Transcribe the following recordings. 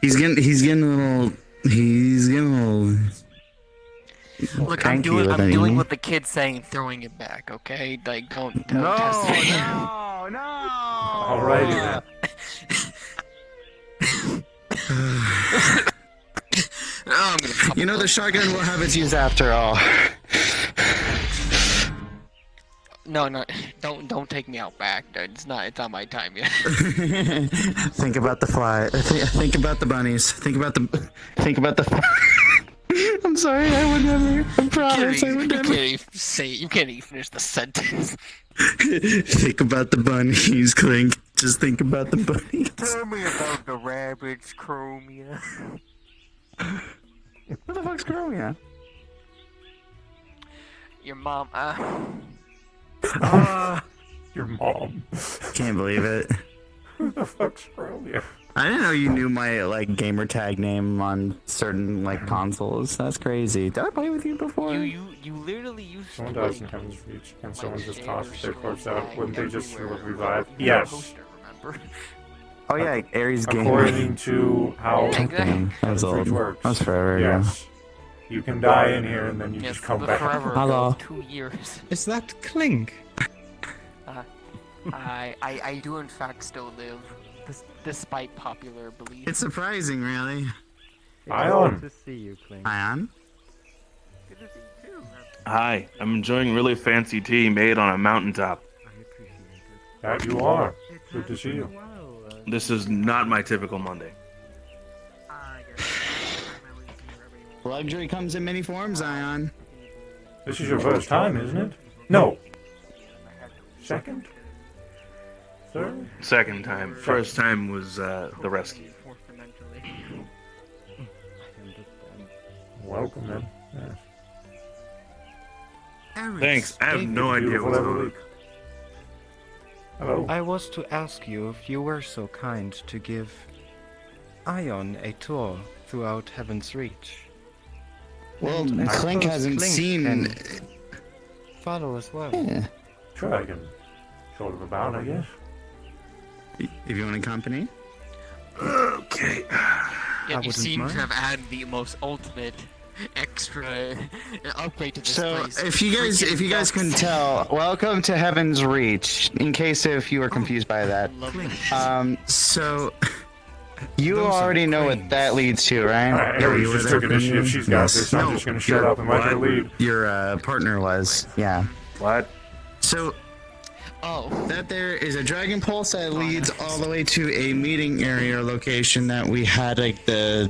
He's getting a little. Look, I'm doing what the kids saying, throwing it back. Okay, like don't test me. No. Alrighty Oh, I'm gonna You know the shotgun will have its use after all. No, don't take me out back, dude. It's not my time yet. Think about the fly. Think about the bunnies. Think about the. I'm sorry, I would never. I promise, I would never. You can't even finish the sentence. Think about the bunnies, Clink. Just think about the bunnies. Tell me about the rabbits, Chromia. What the fuck's Chromia? Your mom, Your mom. Can't believe it. Who the fuck's Romeo? I didn't know you knew my gamer tag name on certain consoles. That's crazy. Did I play with you before? you literally used Someone to, dies in like, Heaven's Reach and like, someone just share tosses their your corpse tag out. Wouldn't they just everywhere. revive? You were a Yes. poster, remember? Oh yeah, Aries Gamer. According to how Yeah. Pink thing. That was Heaven's old. Reach works. That was forever ago. Yes. You can die in here and then you Yes, just come but back. forever Hello. ago, 2 years. Is that Clink? I do in fact still live, despite popular belief. It's surprising, really. Ion. to see you, Clink. Ion? Good to see you too, man. Hi, I'm enjoying really fancy tea made on a mountaintop. I appreciate it. That you are. It Good has to see been you. a while, This is not my typical Monday. I guess. Luxury comes in many forms, Ion. This is your first time, isn't it? No. Second? Third? Second time. First time was the rescue. Welcome, then. Yes. Thanks. I have no idea Beautiful what's going on. Everleak. Hello. I was to ask you if you were so kind to give Ion a tour throughout Heaven's Reach. Well, And I Clink suppose hasn't Clink seen. can follow as well. Yeah. Sure, I can sort of about, I guess. If you want a company. Okay. I Yeah, you wouldn't seem mind. to have added the most ultimate extra upgrade to this So, place. if you guys can tell, welcome to Heaven's Reach. In case if you were confused by that. Lovely. So you Those are already know what queens. that leads to, right? Alright, Yeah, Aries you were just there took for initiative. me. She's got Yes. this. I'm just gonna shut up and let her lead. Your partner was, yeah. What? So Oh, that there is a dragon pulse that leads all the way to a meeting area location that we had the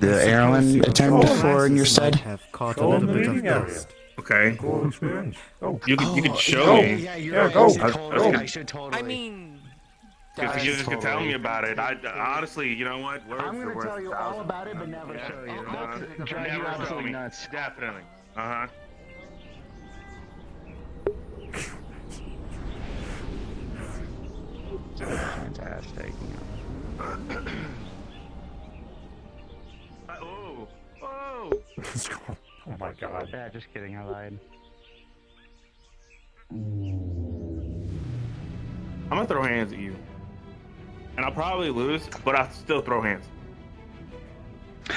Erlen attend for in your Might stead. have caught a Show little them the bit of meeting area. dust. Okay. Cool experience. Oh. You could show go. me. Yeah, you're Yeah, right. go. I should totally. I mean, If you just could tell totally. me about it, I honestly, you know what? Words I'm are gonna worth tell you 1,000. all about it, but never Yeah. show you. Uh-huh. Drive you Never show absolutely me. nuts. Definitely. Uh-huh. Fantastic. Oh. Oh. Oh my god. Yeah, just kidding. I lied. I'm gonna throw hands at you. And I'll probably lose, but I'll still throw hands.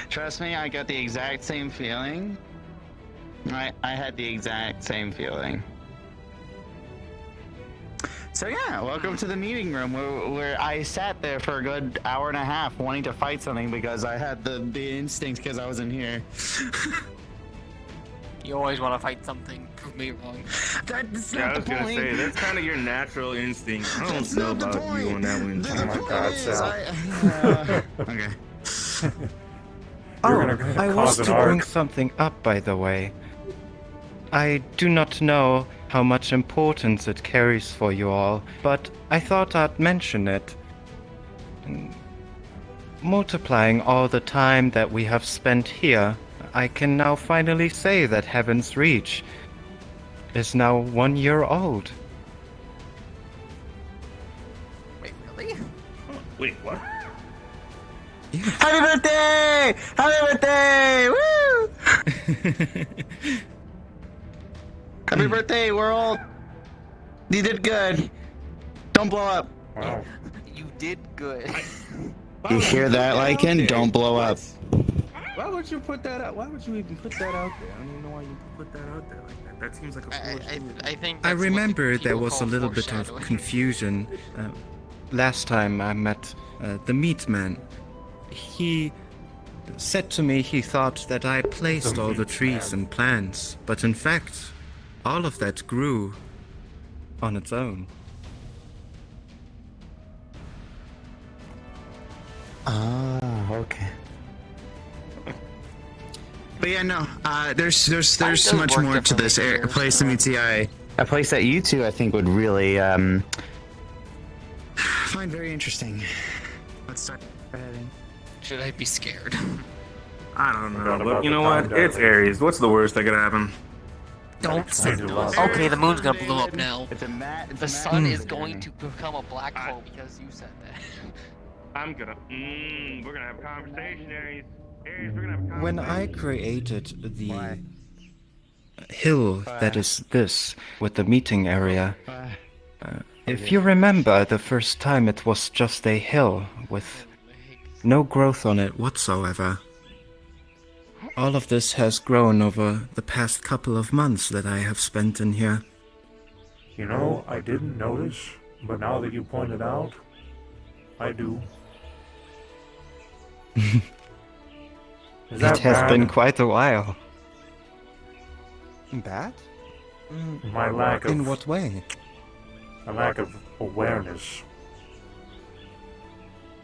Trust me, I got the exact same feeling. I had the exact same feeling. So yeah, welcome to the meeting room where I sat there for a good hour and a half wanting to fight something because I had the instinct because I was in here. you always want to fight something. Prove me wrong. That's Yeah, I not was the gonna point. say, that's kind of your natural instinct. I don't That's know not the about point. you on that one. The Oh my point God, is, Sal. okay. You're Oh, gonna I cause was an to arc. bring something up, by the way. I do not know how much importance it carries for you all, but I thought I'd mention it. Multiplying all the time that we have spent here, I can now finally say that Heaven's Reach is now 1 year old. Wait, really? Wait, what? Happy birthday! Happy birthday! Woo! Happy birthday, world! You did good. Don't blow up. Wow. You did good. You hear that, Lycan? Don't blow up. Why would you put that out? Why would you even put that out there? I don't even know why you put that out there like that. That seems like a foolish move. I think. I that's what remember there people was a call little bit of foreshadowing. confusion last time I met the meat man. He said to me he thought that I placed all the trees and plants, but in fact, all of that grew on its own. Ah, okay. But yeah, no. There's does much work more to this differently here. place in UTI. A place that you two, I think, would really find very interesting. Let's start heading. Should I be scared? I don't know, Forgot but about you the know time what? It's dilation. Aries. What's the worst that could happen? Don't say explains a lot. Okay, the moon's gonna blow up now. It's a mat. The sun is going to become a black hole because you said that. I'm gonna. We're gonna have a conversation, Aries. Aries, we're gonna have a conversation. When I created the hill that is this, with the meeting area, if you remember the first time it was just a hill with no growth on it whatsoever. All of this has grown over the past couple of months that I have spent in here. You know, I didn't notice, but now that you pointed out, I do. Is that It has bad? been quite a while. Bad? My lack of In what way? a lack of awareness.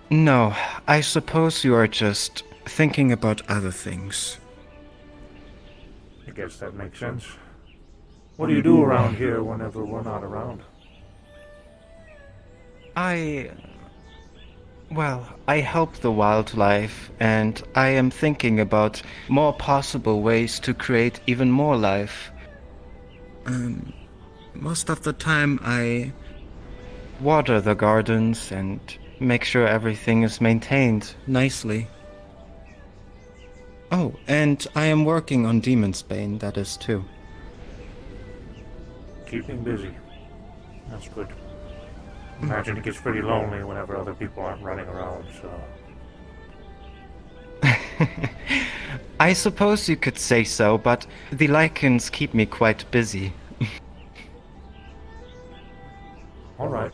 No, I suppose you are just thinking about other things. I guess that makes sense. What do you do around here whenever we're not around? Well, I help the wildlife, and I am thinking about more possible ways to create even more life. Most of the time I water the gardens and make sure everything is maintained nicely. Oh, and I am working on Demon's Bane, that is too. Keeping busy. That's good. Imagine it gets pretty lonely whenever other people aren't running around, so... I suppose you could say so, but the lichens keep me quite busy. Alright.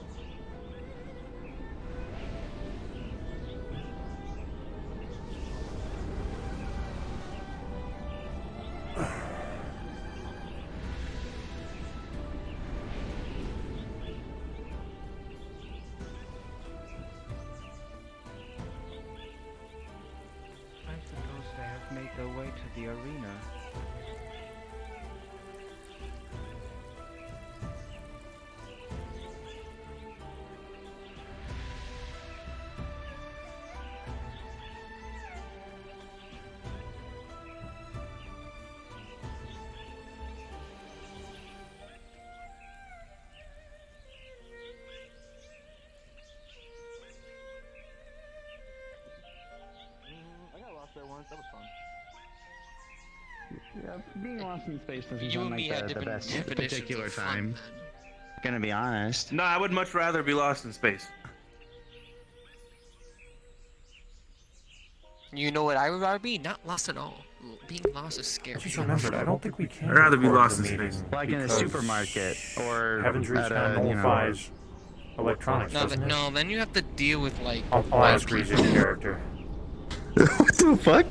I suppose they have made their way to the arena. I got lost there once. That was fun. Yeah, being lost in space doesn't You sound and me like had the different best definitions particular of fun, time. man. Gonna be honest. No, I would much rather be lost in space. You know what I would rather be? Not lost at all. Being lost is I scary. just remembered, I don't think we can I'd rather be record lost the in meeting space. Like in a because supermarket or Heaven's Reach at kind of a, nullifies electronics, No, doesn't it? no, then you have to deal with like. I'll ask Reese's character. What the fuck?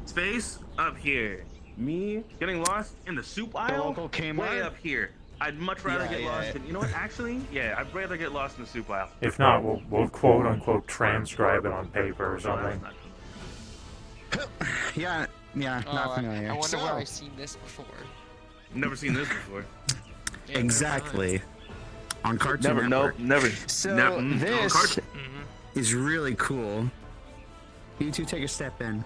Space up here. Me getting lost in the soup aisle. local Kmart? Way up here. I'd much rather Yeah, get yeah, lost yeah. in. You know what? Actually, yeah, I'd rather get lost in the soup aisle. If not, we'll quote unquote transcribe it on paper or No, that's something. not Yeah, not I familiar. wonder where I've seen this before. Never seen this before. Yeah, Exactly. On Cartoon Never. Network. Nope. Never. So never, this Mm-hmm. is really cool. You two take a step in.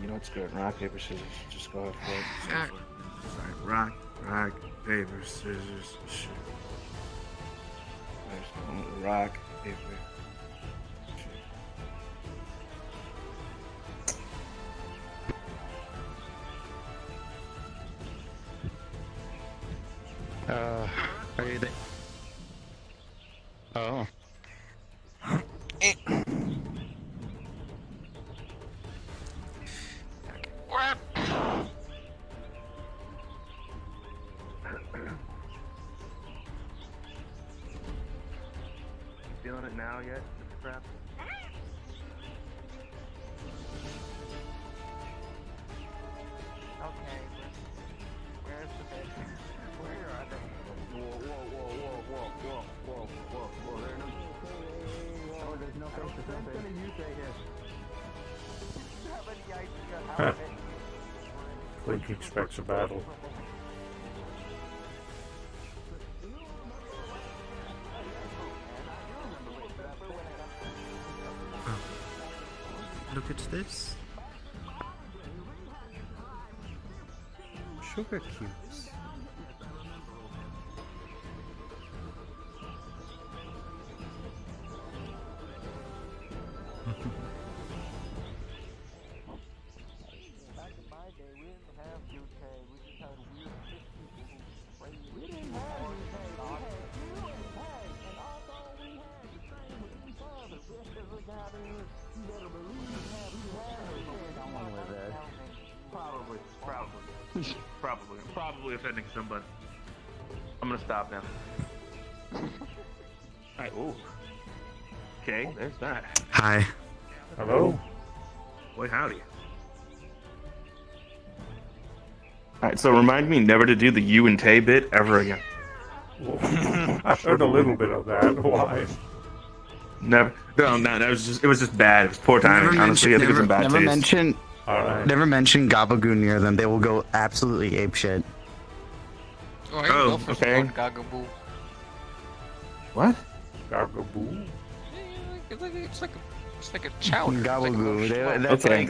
You know what's good? Rock, paper, scissors. Just go ahead. Ah. Sorry. Rock, paper, scissors, shoot. Rock, paper. Are you there? Oh. What? Feeling it now yet, Mr. Crab? Okay, where's the bed? Where are they? Whoa. There's no face to face. Do you have any idea how many? Clink expects a battle. Look at this. Sugar cubes. Back in my day, we didn't have UK. We just had weird fish people who sprayed. We didn't have UK. We had you and Tag, and also we had the same with each other. We got in. You better believe we had someone with that. Probably offending somebody. I'm gonna stop now. Alright, ooh. Okay, there's that. Hi. Hello? Boy, howdy. Alright, so remind me never to do the you and Tay bit ever again. I heard a little bit of that. Why? Never. No, that was just. It was just bad. It was poor timing. Honestly, I think it was in bad never taste. mention, Alright. never mention Gabagoo near them. They will go absolutely apeshit. Oh, I can Oh, go for okay. some Gagaboo. What? Gagaboo? It's like a chowder. It's like a Gabagoo. roast That's Okay.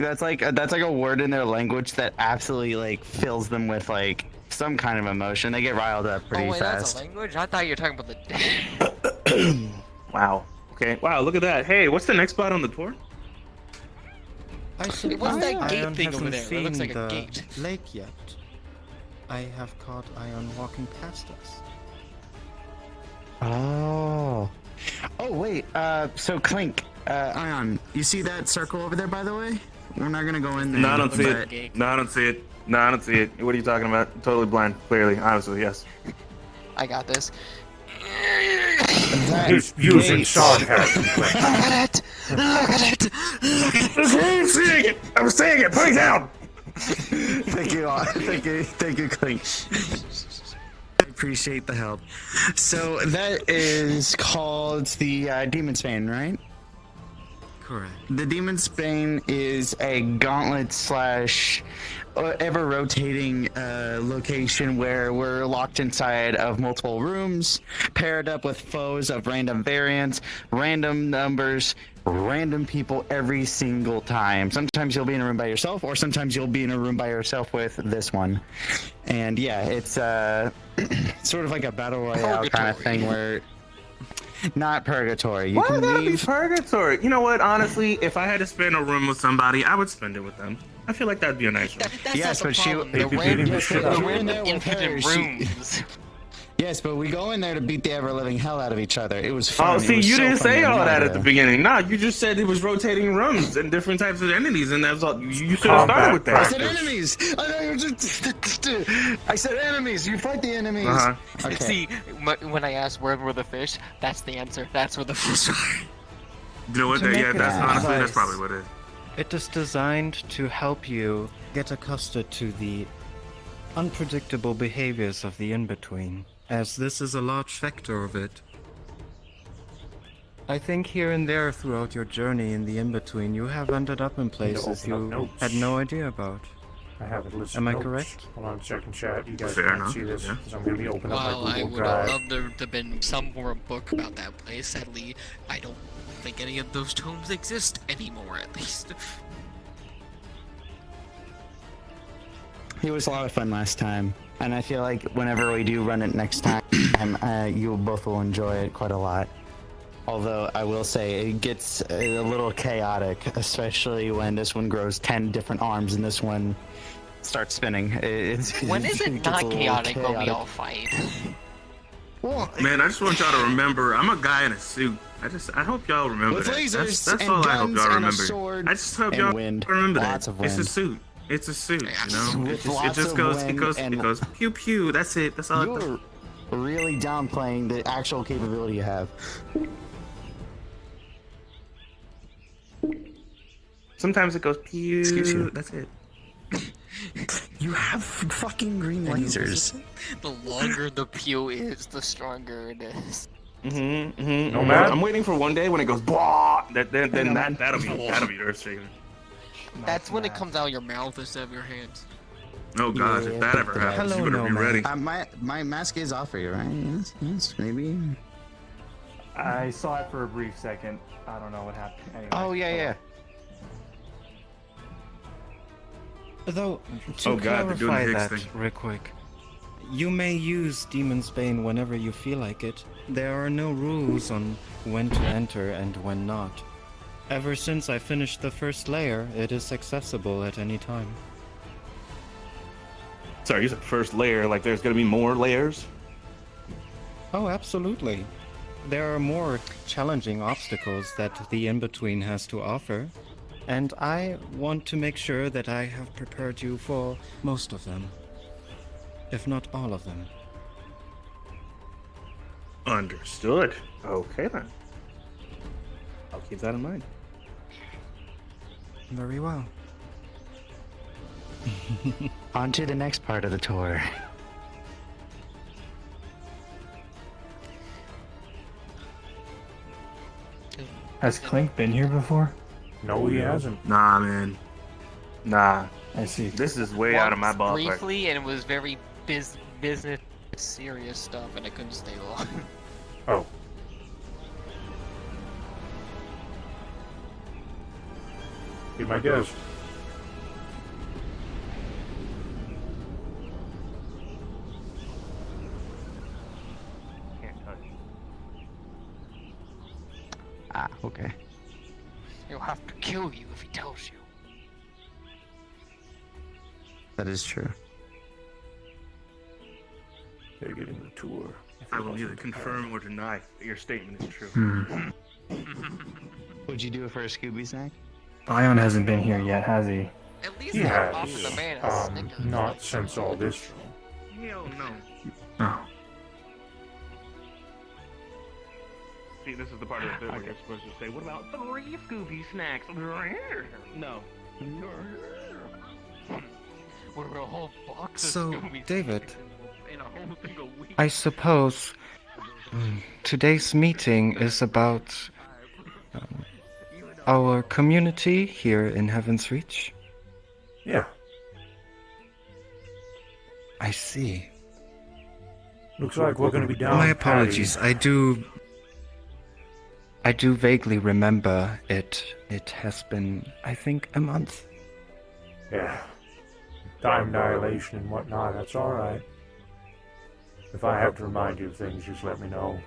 that's like a word in their language that absolutely like fills them with like some kind of emotion. They get riled up pretty Oh wait, that's fast. a language? I thought you were talking about the Wow. Okay. Wow, look at that. Hey, what's the next spot on the tour? I Hey, what's that suppose gate Ion thing over hasn't there? That looks seen like a the gate. lake yet. I have caught Ion walking past us. Oh. Oh wait. So Clink, Ion, you see that circle over there? By the way, we're not gonna go in there. No, I don't see but- it. No, I don't see it. No, I don't see it. What are you talking about? Totally blind. Clearly, honestly, yes. I got this. That He's using gate- sarcasm. Look at it! Look at it! Look at it! I'm seeing it. I'm seeing it. Put it down. Thank you, thank you, Clink. I appreciate the help. So that is called the Demon's Bane, right? Correct. The Demon's Bane is a gauntlet slash ever rotating location where we're locked inside of multiple rooms, paired up with foes of random variants, random numbers, random people every single time. Sometimes you'll be in a room by yourself, or sometimes you'll be in a room by yourself with this one. And yeah, it's sort of like a battle royale kind of thing where. Not purgatory. You Why can would that be leave. purgatory? You know what? Honestly, if I had to spend a room with somebody, I would spend it with them. I feel like that'd be a nice room. That's Yes, not the but she- problem. They'd The be beating random the shit out of you. in There with infinite her, she- rooms. Yes, but we go in there to beat the ever living hell out of each other. It was fun. Oh, It see, was you so didn't fun. say You had all no that at idea. the beginning. Nah, you just said it was rotating rooms and different types of entities, and that's all. You should have started with I that. said enemies. I said enemies. You fight the enemies. Uh-huh. Okay. See, when I asked where were the fish, that's the answer. That's where the fish are. You know what? To Yeah, make that's it honestly that's precise. probably what it is. It is designed to help you get accustomed to the unpredictable behaviors of the in-between, as this is a large factor of it. I think here and there throughout your journey in the in-between, you have ended up in places open up you notes. had no idea about. I haven't listened. Am I notes. correct? Hold on, checking chat. You guys Fair can't enough, see this yeah. because I'm going to be opening up Well, my I Google would have Drive. loved there to have been some more book about that place. Sadly, I don't think any of those tomes exist anymore, at least. It was a lot of fun last time, and I feel like whenever we do run it next time, you both will enjoy it quite a lot. Although I will say it gets a little chaotic, especially when this one grows 10 different arms and this one starts spinning. When is it gets not a little chaotic when we chaotic. all fight? Well, Man, I just want y'all to remember, I'm a guy in a suit. I hope y'all remember with that. lasers That's and all I hope guns y'all and a remember. sword I just hope and y'all wind. remember Lots that. of It's a wind. suit. It's a suit, you know? With It lots just of goes, wind and- it goes pew pew. That's it. That's all. You're really downplaying the actual capability you have. Sometimes it goes pew. Excuse you. That's it. You have fucking green lasers. The longer the pew is, the stronger it is. No, man. I'm waiting for one day when it goes blah. That'll be earth shaking. That's when it comes out of your mouth instead of your hands. Oh gosh, Yeah, if that ever happens, Hello, you better be Nomad. ready. My mask is off for you, right? Yes, maybe. I saw it for a brief second. I don't know what happened. Anyway, Oh yeah. Though, to Oh God, they're doing clarify the Higgs that thing. real quick, you may use Demon's Bane whenever you feel like it. There are no rules on when to enter and when not. Ever since I finished the first layer, it is accessible at any time. Sorry, you said first layer. Like there's gonna be more layers. Oh, absolutely. There are more challenging obstacles that the in-between has to offer, and I want to make sure that I have prepared you for most of them, if not all of them. Understood. Okay then. I'll keep that in mind. Very well. On to the next part of the tour. Has Clink been here before? No, he hasn't. Nah, man. Nah. I see. This is way out of my ballpark. Briefly, and it was very business serious stuff, and I couldn't stay long. Oh. Be my guest. Can't touch. Ah, okay. He'll have to kill you if he tells you. That is true. They're getting the tour. I will neither confirm or deny that your statement is true. Would you do it for a Scooby snack? Ion hasn't been here yet, has he? At least He they're has. offering the man a Snickers. Not since all this. Hell no. Oh. See, this is the part of the bit where you're supposed to say, "What about 3 Scooby snacks?" No. We're a whole box of So, Scooby David, in a whole single week. I suppose today's meeting is about our community here in Heaven's Reach. Yeah. I see. Looks like we're gonna be down. My apologies. I do vaguely remember it. It has been, I think, a month. Yeah. Time dilation and whatnot, that's alright. If I have to remind you of things, just let me know.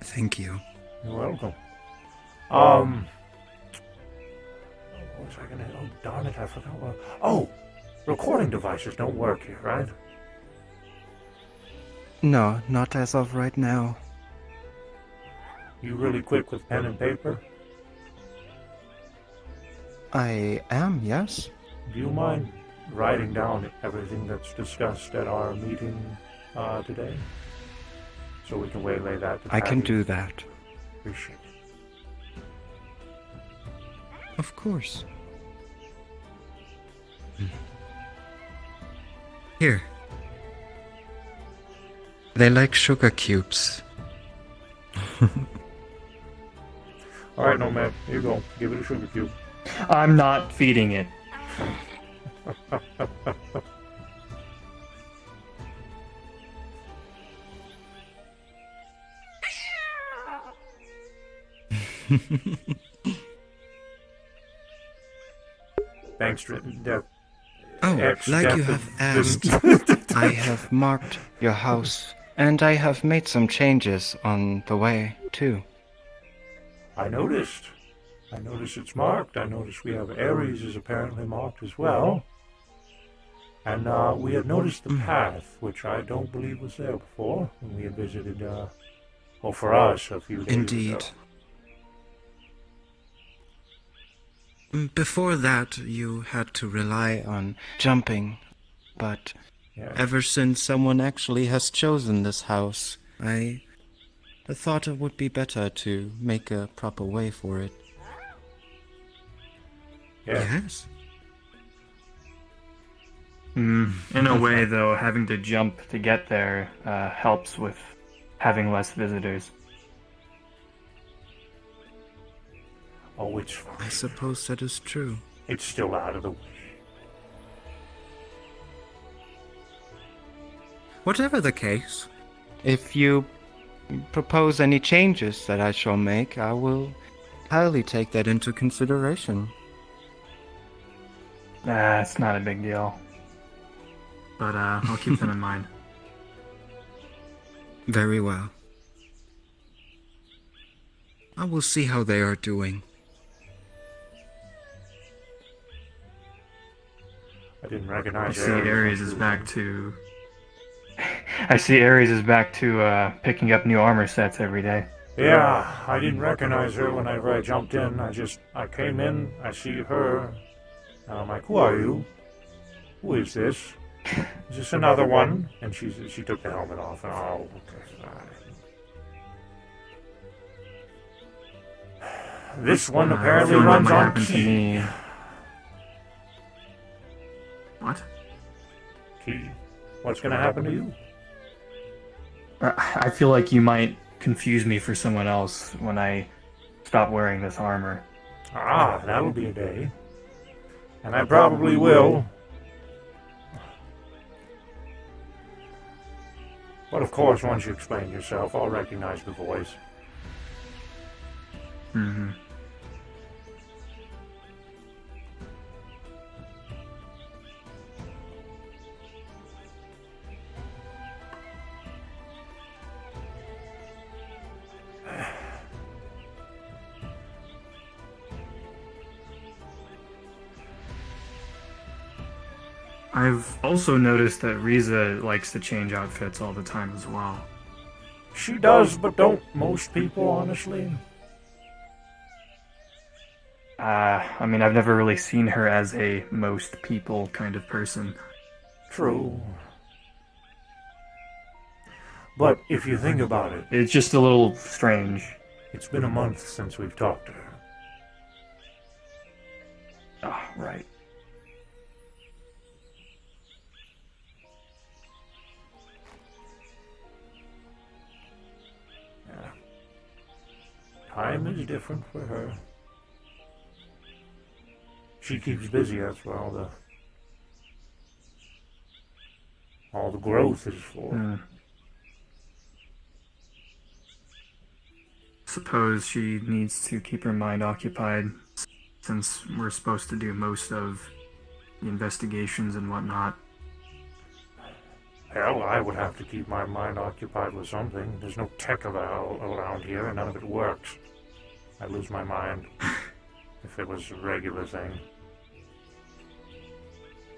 Thank you. You're welcome. What was I gonna... Oh, darn it, I forgot what... Oh! Recording devices don't work here, right? No, not as of right now. You really quick with pen and paper? I am, yes? Do you mind writing down everything that's discussed at our meeting today? So we can waylay that to I can Patty? do that. Appreciate it. Of course. Here. They like sugar cubes. Alright, Nomad, here you go. Give it a sugar cube. I'm not feeding it. Thanks, Tristan. Death. Oh, X like you death have of asked, I have marked your house, and I have made some changes on the way, too. I noticed. I noticed it's marked. I noticed we have Ares is apparently marked as well. And we had noticed the path, which I don't believe was there before when we had visited, well, for us a few days Indeed. ago. Before that, you had to rely on jumping, but Yeah. ever since someone actually has chosen this house, I thought it would be better to make a proper way for it. Yeah. Yes. In a way, though, having to jump to get there helps with having less visitors. Oh, I suppose that is true. it's still out of the way. Whatever the case, if you propose any changes that I shall make, I will highly take that into consideration. It's not a big deal. But I'll keep them in mind. Very well. I will see how they are doing. I didn't I recognize see Ares is back to... I see Ares is back to picking up new armor sets every day. Yeah, I didn't recognize her whenever I jumped in. I came in, I see her, and I'm like, who are you? Who is this? Is this another one? And she took the helmet off, and oh, okay. This one apparently I feel runs that might on happen to key. me. What? Key. What's gonna happen to you? I feel like you might confuse me for someone else when I stop wearing this armor. Ah, that'll be a day. And I probably will. But of course, once you explain yourself, I'll recognize the voice. Mm-hmm. I've also noticed that Riza likes to change outfits all the time as well. She does, but don't most people, honestly? I mean, I've never really seen her as a most people kind of person. True. But if you think about it, It's just a little strange. it's been a month since we've talked to her. Ah, right. Yeah. Time is different for her. She keeps busy, that's where all the growth is for. Hmm. Suppose she needs to keep her mind occupied since we're supposed to do most of the investigations and whatnot. Hell, I would have to keep my mind occupied with something. There's no tech around here, and none of it works. I'd lose my mind if it was a regular thing.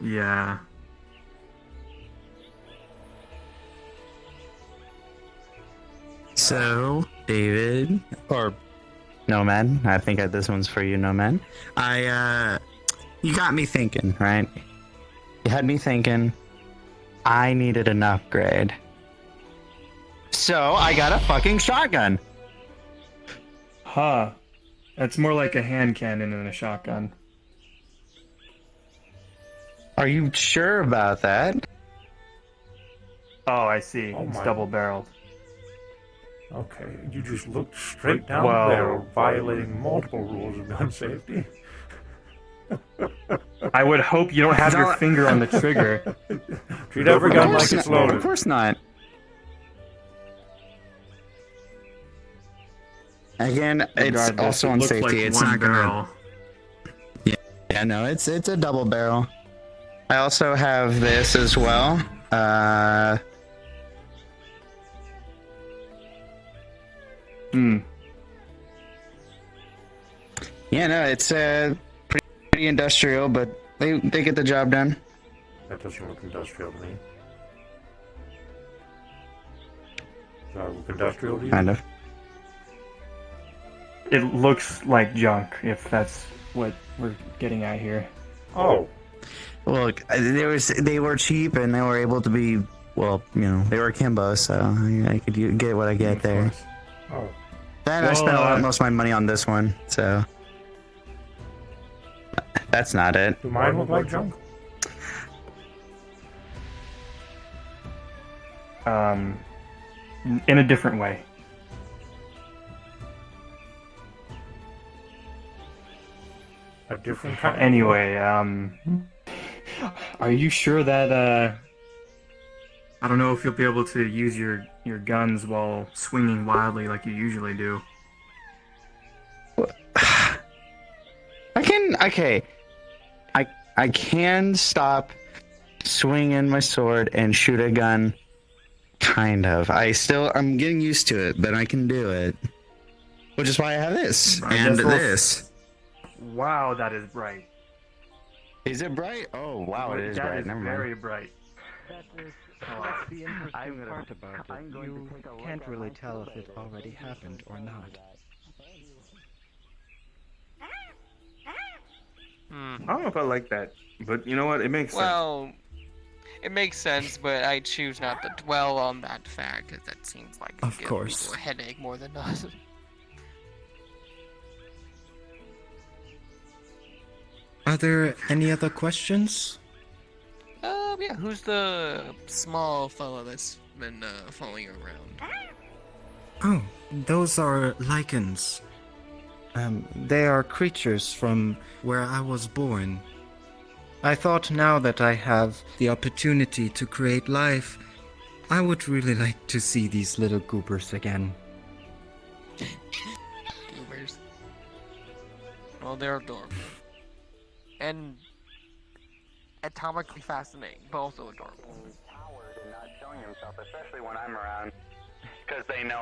Yeah. So, David, or Nomad, I think this one's for you, Nomad. You got me thinking, right? You had me thinking I needed an upgrade. So, I got a fucking shotgun. Huh. That's more like a hand cannon than a shotgun. Are you sure about that? Oh, I see. Oh It's my- double-barreled. Okay, you just looked straight down Well- the barrel, violating multiple rules of gun safety. I would hope you don't have your finger on the trigger. Treat every gun like Of it's loaded. Of course not. Again, it's Regardless, also it on looked safety. like It's one not gonna. barrel. Yeah, no, it's a double barrel. I also have this as well. Yeah, no, it's pretty industrial, but they get the job done. That doesn't look industrial to me. Does that look industrial to you? Kind of. It looks like junk, if that's what we're getting at here. Oh, Look, they were cheap and they were able to be, well, you know, they were Kimbo, so I could get what I get of there. course. Oh, Then I Well, spent most of my money on this one, so that's not it. do mine look like junk? In a different way. A different kind? Anyway, are you sure that, I don't know if you'll be able to use your guns while swinging wildly like you usually do. I can stop swinging my sword and shoot a gun, kind of. I'm getting used to it, but I can do it. Which is why I have this I and guess we'll- this. Wow, that is bright. Is it bright? Oh wow, it is That bright. is Never mind. very bright. That's the interesting part about it. You can't really tell if it already happened or not. I don't know if I like that, but you know what? It makes sense. Well, it makes sense, but I choose not to dwell on that fact because that seems like Of it gives course. people a headache more than us. Are there any other questions? Yeah, who's the small fella that's been following you around? Oh, those are lichens. They are creatures from where I was born. I thought now that I have the opportunity to create life, I would really like to see these little goobers again. Goobers. Well, they're adorable. And atomically fascinating, but also adorable. Coward and not showing himself, especially when I'm around, because they know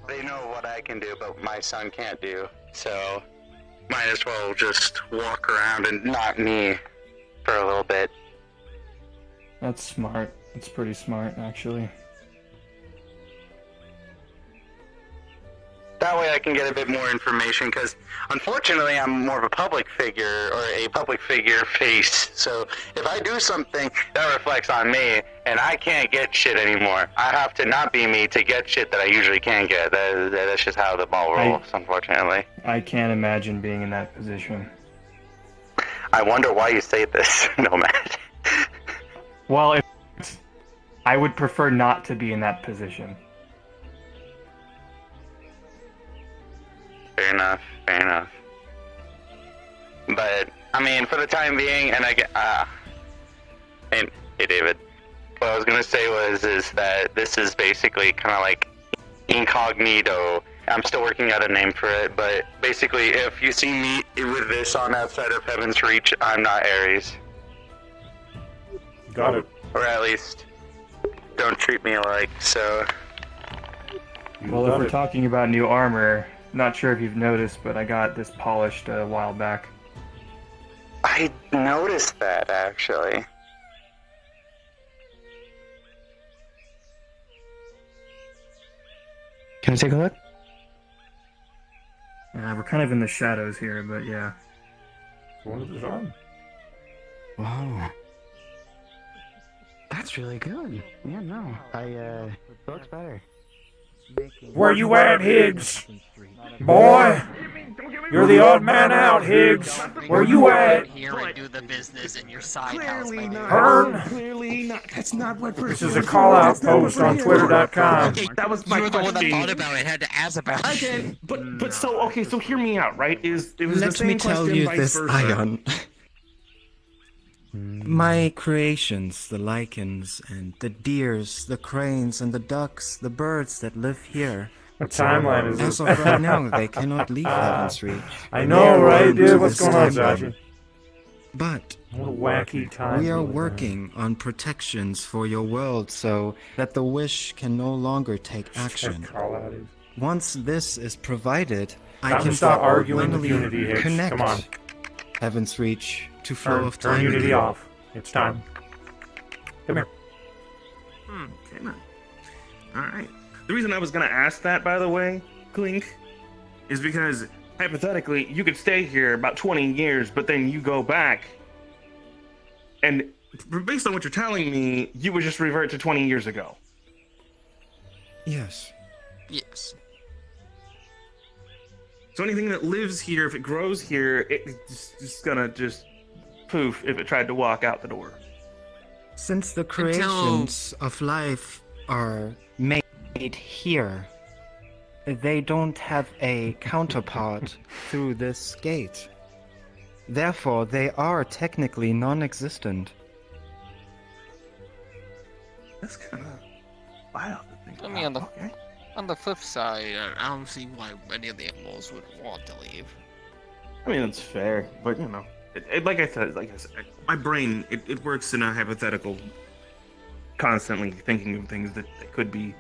they know what I can do, but my son can't do. So, might as well just walk around and not me for a little bit. That's smart. It's pretty smart, actually. That way I can get a bit more information, because unfortunately I'm more of a public figure, or a public figure face. So if I do something, that reflects on me, and I can't get shit anymore. I have to not be me to get shit that I usually can't get. That's just how the ball rolls, unfortunately. I can't imagine being in that position. I wonder why you say this, Nomad. Well, I would prefer not to be in that position. Fair enough, fair enough. But, I mean, for the time being, and hey David, what I was gonna say is that this is basically kind of like incognito. I'm still working out a name for it, but basically, if you see me with this on outside of Heaven's Reach, I'm not Ares. Got it. Or at least, don't treat me like so. Well, if we're talking about new armor, not sure if you've noticed, but I got this polished a while back. I noticed that, actually. Can I take a look? We're kind of in the shadows here, but yeah. One of his arm. Wow. That's really good. Yeah, no. It looks better. Where you at, Higgs? Boy! You're the odd man out, Higgs. Where you at? Here and do the business in your side house, my Clearly dude. not. Hearn? Clearly not. That's not what. This is a call-out post on Twitter.com. Okay, that was my You were the one that question. thought about it, had to ask about I it. did, but so okay. So hear me out, right? It was the Let same me tell question, you vice this, versa. Ion. My creations, the lichens, and the deers, the cranes, and the ducks, the birds that live here. What timeline is As this? of right now, they cannot leave Heaven's Reach. I know, right, dude? What's This going on, time. Sachi? But What a wacky time. we are to live in. working on protections for your world so that the wish can no longer take action. Call-out is. Once this is provided, I Time can to stop arguing with finally Unity, Higgs. connect Come on. Heaven's Reach to flow of Turn time. Unity off. It's time. Come here. Okay, man. All right. The reason I was gonna ask that, by the way, Clink, is because hypothetically you could stay here about 20 years, but then you go back, and based on what you're telling me, you would just revert to 20 years ago. Yes. Yes. So anything that lives here, if it grows here, it's just gonna just poof if it tried to walk out the door. Since the creations of life are made here, they don't have a counterpart through this gate. Therefore, they are technically non-existent. That's kind of wild to think I mean, about. on the flip side, I don't see why any of the animals would want to leave. I mean, that's fair, but you know, like I said, my brain it works in a hypothetical, constantly thinking of things that would be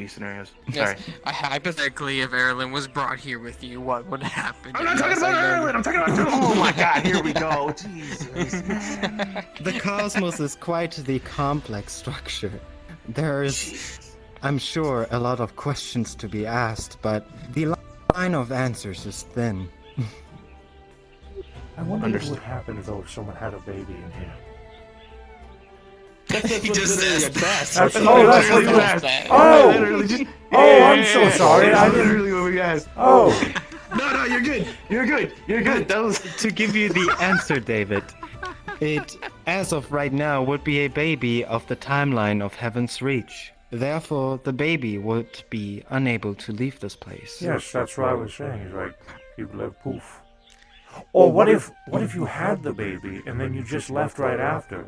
scenarios. Yes, Sorry. hypothetically, if Erlen was brought here with you, what would happen? I'm not talking about Erlen. I'm talking about. Oh my God! Here we go. Jesus. The cosmos is quite the complex structure. There is, I'm sure, a lot of questions to be asked, but the line of answers is thin. I wonder what would happen though if someone had a baby in here. He just says that. That's what you asked. Oh! I'm so sorry. I didn't literally what we asked. Oh! No, you're good. You're good. You're good. That was To give you the answer, David, it, as of right now, would be a baby of the timeline of Heaven's Reach. Therefore, the baby would be unable to leave this place. Yes, that's what I was saying. He's like, people have poof. Or what if you had the baby and then you just left right after?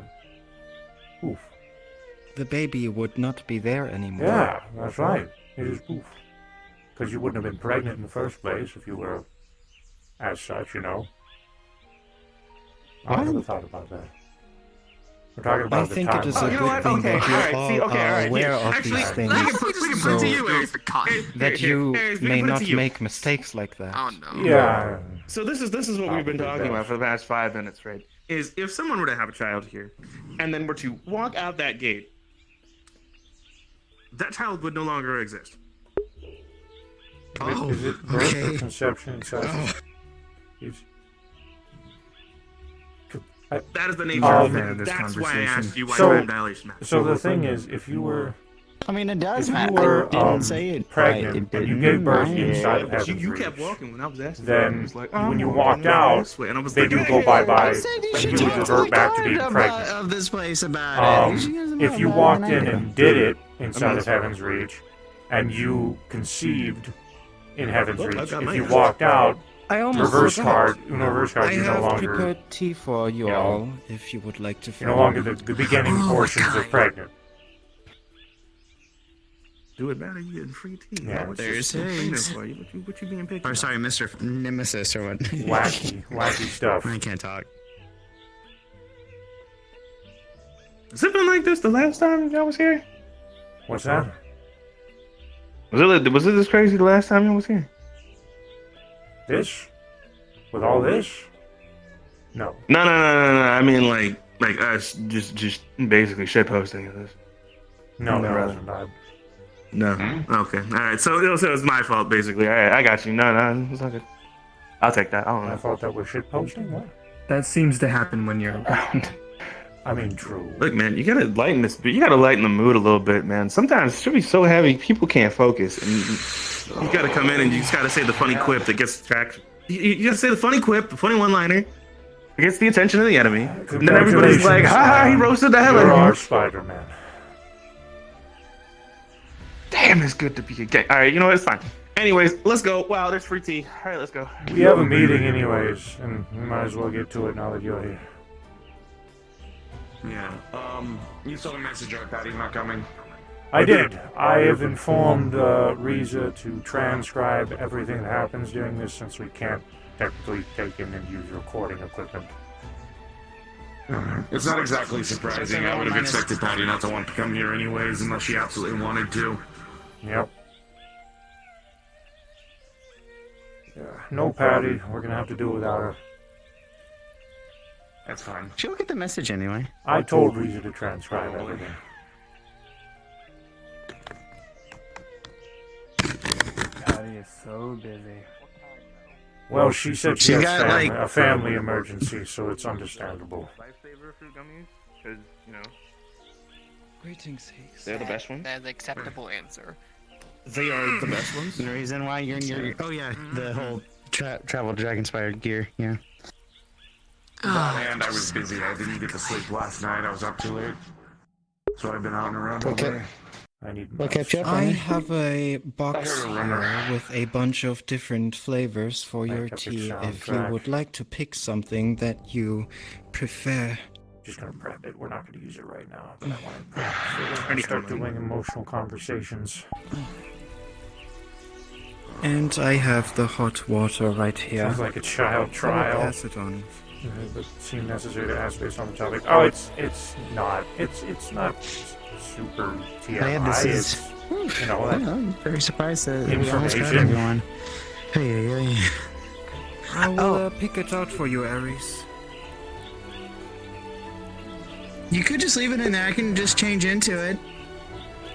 Poof. The baby would not be there anymore. Yeah, that's right. It is poof. Because you wouldn't have been pregnant in the first place if you were as such, you know. I never thought about that. We're talking about I think it is a you know good what? thing Okay, that you alright, all see, okay, are alright, aware here. of Actually, these things, we can put it so to you, Eric. that you Eric, we may can put it not to you. make mistakes like that. Oh no. Yeah. So this is what we've been talking about for the past 5 minutes, right? Is if someone were to have a child here, and then were to walk out that gate, that child would no longer exist. Is it birth or conception inside? Is- That is the nature Oh, of man, it. this That's why I conversation. asked you why So- you had dilation matters. So the thing is, if you were I mean, it does if matter. you were I didn't say it pregnant right. It and you didn't gave birth matter. inside of But Heaven's you Reach, kept walking when I was asking. then I was like, when you oh, walked no, out, this way. And I was they like, do hey, go bye-bye, I said you and should you would talk to revert the back to being guard pregnant. of this place about it. You should get some If you about walked it in than I and did it inside of Heaven's Reach, and you conceived in Heaven's Look, Reach, I've got if my you answer. walked out, I almost reverse forgot. card, reverse card, I you're no have longer, prepared tea for you you know, all, if you would like to you're no longer the beginning Oh, portions God. of pregnant. Do it better, you getting free tea. Yeah, What's there's this complaining his. for? What you being picky Or about? sorry, Mr. Nemesis or what? Wacky stuff. I can't talk. Has it been like this the last time y'all was here? What's that? Was it this crazy the last time y'all was here? This? With all this? No. No. I mean, like us just basically shit posting this. No, No, it rather. wasn't. No. Okay. All right. So it was my fault, basically. All right. I got you. No. It's not good. I'll take that. I don't I know. thought that was shit posting. What? That seems to happen when you're around. I mean, true. Look, man, you gotta lighten this. You gotta lighten the mood a little bit, man. Sometimes it should be so heavy, people can't focus, and you gotta come in and you just gotta say the funny quip that gets traction. You gotta say the funny quip, the funny one-liner, that gets the attention of the enemy, and then everybody's like, "Ha ha, he roasted the hell You're out our of you." Spider-Man. Damn, it's good to be a gay. All right, you know what? It's fine. Anyways, let's go. Wow, there's free tea. All right, let's go. We have a meeting anyways, and we might as well get to it now that you're here. Yeah. You saw the message, right, Patty? Not coming. I did. I have informed Riza to transcribe everything that happens during this, since we can't technically take in and use recording equipment. It's not exactly surprising. I would have expected Patty not to want to come here anyways, unless she absolutely wanted to. Yep. Yeah, no Patty. We're gonna have to do it without her. That's fine. She'll get the message anyway. I told Riza to transcribe everything. God, he is so busy. Well, she said she She's has got, like- a family emergency, so it's understandable. Lifesaver fruit gummies? Because, you know, Greetings, Higgs. they're the best ones. That's an acceptable answer. They are the best ones. The reason why you're in your oh yeah, the whole travel drag inspired gear, yeah. And I was busy. I didn't get to sleep last night. I was up too late. So I've been out and around all day. I need. What kept you up? I Ronnie? have a box I heard a rumor. here with a bunch of different flavors for your Make up a tea if you soundtrack. would like to pick something that you prefer. Just gonna prep it. We're not gonna use it right now. But I want to prep. So we're gonna start doing emotional conversations. And I have the hot water right here. Sounds like a child I will trial. pass it on. But it seemed necessary to ask based on the topic. Oh, it's not. It's not super TMI. Yeah, this is- It's, you know, that, I'm very surprised that we almost got Information. everyone. Hey. I will Oh. pick it out for you, Ares. You could just leave it in there. I can just change into it.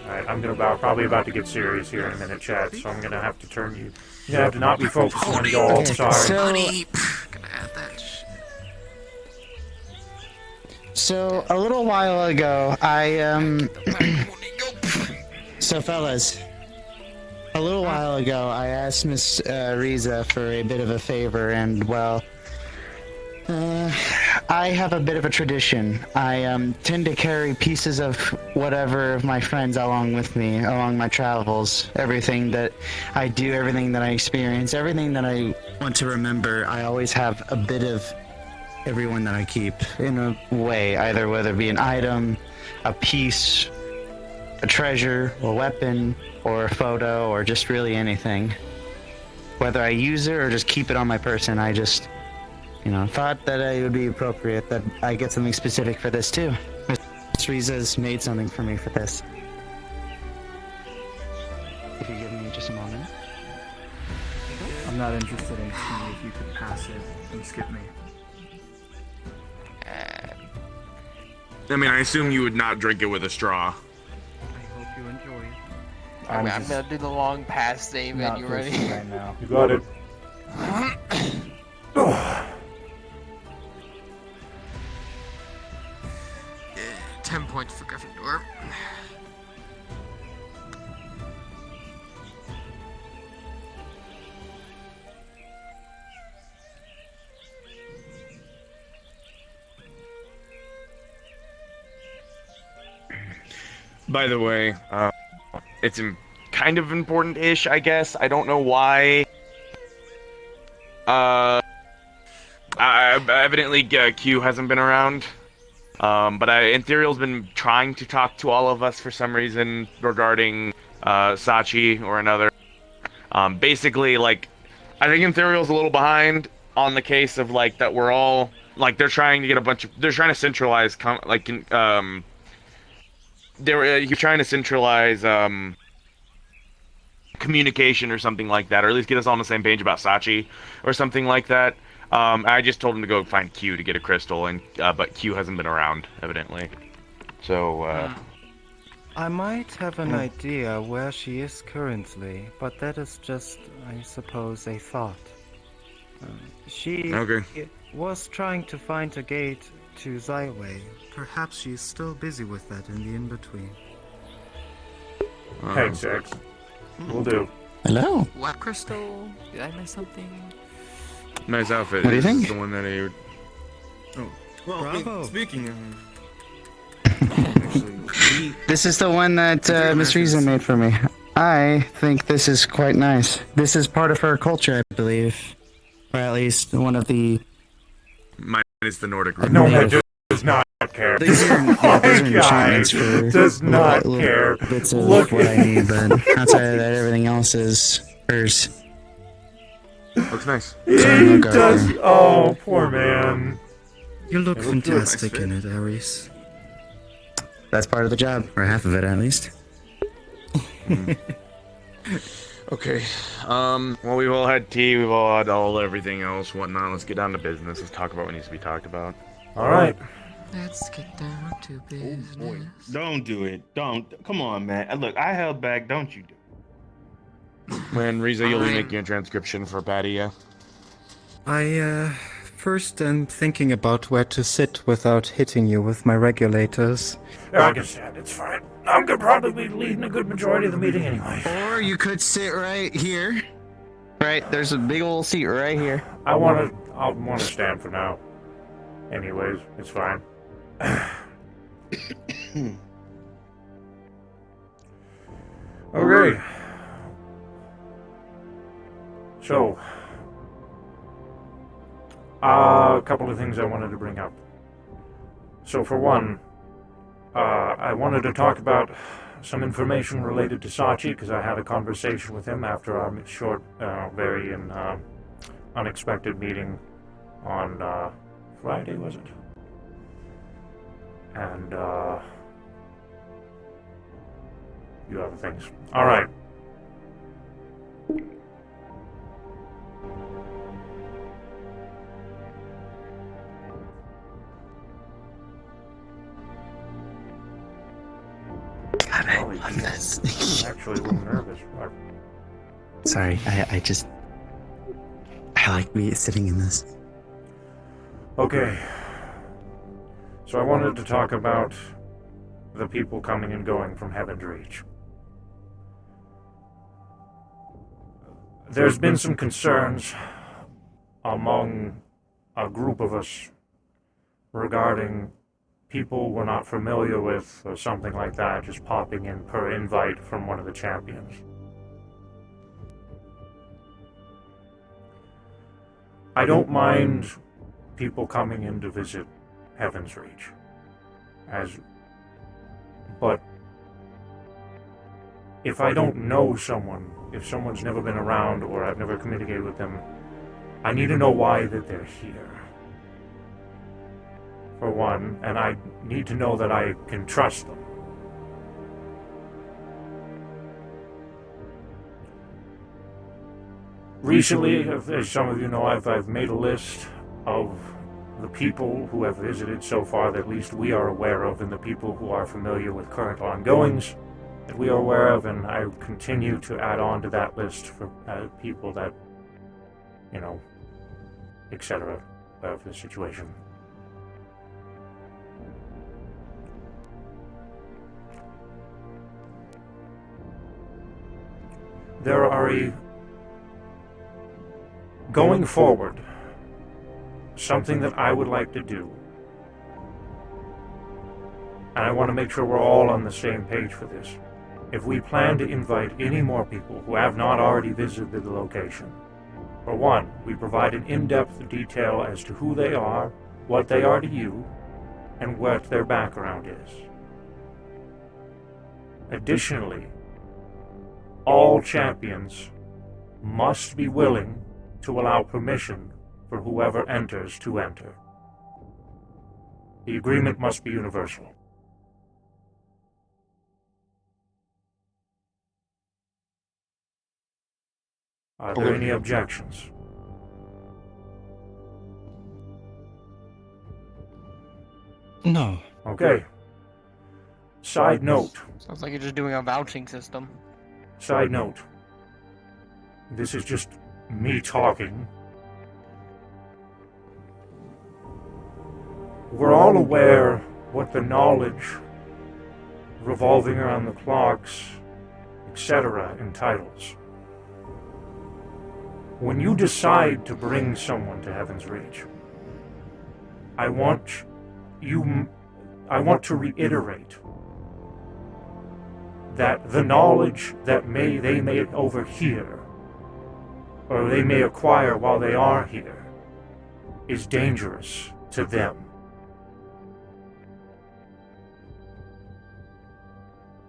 Alright, I'm probably about to get serious here in a minute, chat. So I'm gonna have to turn you. You have to not be focused on y'all. Okay, Sorry. so- Honey, gonna add that shit. So a little while ago, So fellas, a little while ago, I asked Miss Riza for a bit of a favor, and well, I have a bit of a tradition. I tend to carry pieces of whatever of my friends along with me, along my travels. Everything that I do, everything that I experience, everything that I want to remember, I always have a bit of everyone that I keep in a way, either whether it be an item, a piece, a treasure, a weapon, or a photo, or just really anything. Whether I use it or just keep it on my person, I just, thought that it would be appropriate that I get something specific for this too. Miss Riza's made something for me for this. If you give me just a moment. I'm not interested in tea if you could pass it and skip me. I mean, I assume you would not drink it with a straw. I hope you enjoy it. I'm just gonna do the long pass, David. not You ready? thirsty right now. You got it. 10 points for Gryffindor. By the way, it's kind of important-ish, I guess. I don't know why. Evidently, Q hasn't been around. But Ethereal's been trying to talk to all of us for some reason regarding Sachi or another. Basically, like, I think Ethereal's a little behind on the case of like that we're all like they're trying to get they're trying to centralize you're trying to centralize communication or something like that, or at least get us all on the same page about Sachi or something like that. I just told him to go find Q to get a crystal, and but Q hasn't been around, evidently. So, I might have an idea where she is currently, but that is just, I suppose, a thought. She Okay. was trying to find a gate to Zyway. Perhaps she's still busy with that in the in-between. Thanks, X. Will do. Hello. What crystal? Did I miss something? nice outfit. What do you This is think? the one that he. Well, Bravo. speaking of... Actually, This is the one that Miss Riza made for me. I think this is quite nice. This is part of her culture, I believe. Or at least one of the... Mine is the Nordic root. No, Yeah. that does not care. These are, these are enchantments for does not little care. bits of Look. what I need, but outside of that, everything else is hers. Looks nice. He Look over does. there. Oh, poor man. You look It looked good. fantastic in it, Ares. That's part of the job, or half of it at least. Okay. Well, we've all had tea. We've all had everything else, whatnot. Let's get down to business. Let's talk about what needs to be talked about. All right. Let's get down to business. Oh boy, don't do it. Don't. Come on, man. Look, I held back. Don't you do it. When Riza, you'll be Fine. making a transcription for Patty, yeah? I, first am thinking about where to sit without hitting you with my regulators. Yeah, I can stand. It's fine. I'm gonna probably be leading a good majority of the meeting anyway. Or you could sit right here. Right, there's a big old seat right here. I want to stand for now. Anyways, it's fine. Okay. So, a couple of things I wanted to bring up. So, for one, I wanted to talk about some information related to Sachi, because I had a conversation with him after our short, very unexpected meeting on Friday, was it? And few other things. All right. God, I love this. I'm actually a little nervous. Sorry, I like me sitting in this. Okay. So I wanted to talk about the people coming and going from Heaven's Reach. There's been some concerns among a group of us regarding people we're not familiar with or something like that just popping in per invite from one of the champions. I don't mind people coming in to visit Heaven's Reach, but if I don't know someone, if someone's never been around or I've never communicated with them, I need to know why that they're here. For one, and I need to know that I can trust them. Recently, as some of you know, I've made a list of the people who have visited so far that at least we are aware of, and the people who are familiar with current ongoings that we are aware of, and I continue to add on to that list for people that, etc., of the situation. There are going forward, something that I would like to do, and I want to make sure we're all on the same page for this. If we plan to invite any more people who have not already visited the location, for one, we provide an in-depth detail as to who they are, what they are to you, and what their background is. Additionally, all champions must be willing to allow permission for whoever enters to enter. The agreement must be universal. Are there any objections? No. Okay. Side note. Sounds like you're just doing a vouching system. Side note. This is just me talking. We're all aware what the knowledge revolving around the clocks, etc., entitles. When you decide to bring someone to Heaven's Reach, I want to reiterate that the knowledge that they may overhear or they may acquire while they are here is dangerous to them.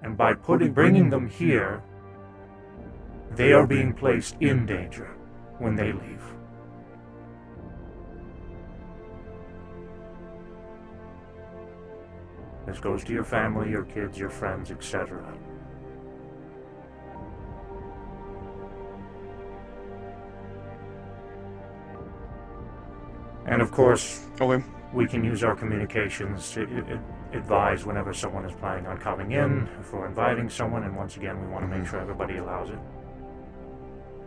And by bringing them here, they are being placed in danger when they leave. This goes to your family, your kids, your friends, etc. And of course, we can use our communications to advise whenever someone is planning on coming in, if we're inviting someone, and once again, we want to make sure everybody allows it.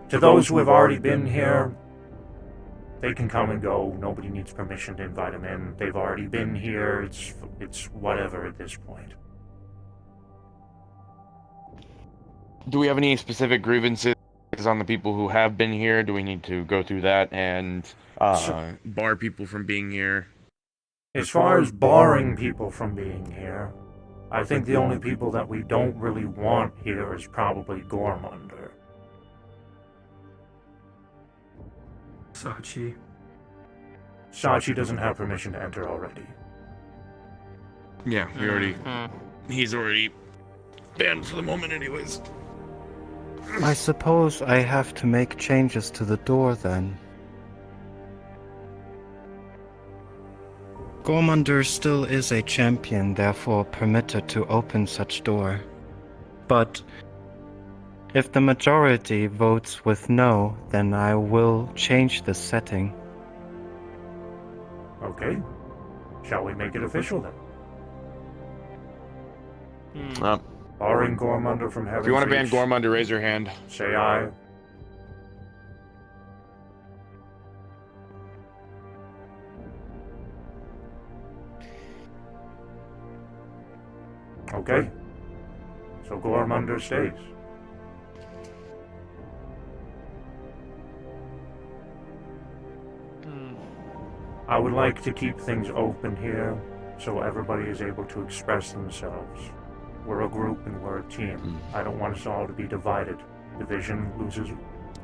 To those who have already been here, they can come and go. Nobody needs permission to invite them in. They've already been here. It's whatever at this point. Do we have any specific grievances on the people who have been here? Do we need to go through that and bar people from being here? As far as barring people from being here, I think the only people that we don't really want here is probably Gormunder. Sachi. Sachi doesn't have permission to enter already. Yeah, he's already banned for the moment anyways. I suppose I have to make changes to the door then. Gormunder still is a champion, therefore permitted to open such door. But if the majority votes with no, then I will change the setting. Okay. Shall we make it official then? Barring Gormunder from Heaven's If you want to ban Reach, Gormunder, raise your hand. say aye. Okay. So Gormunder stays. I would like to keep things open here so everybody is able to express themselves. We're a group and we're a team. I don't want us all to be divided. Division loses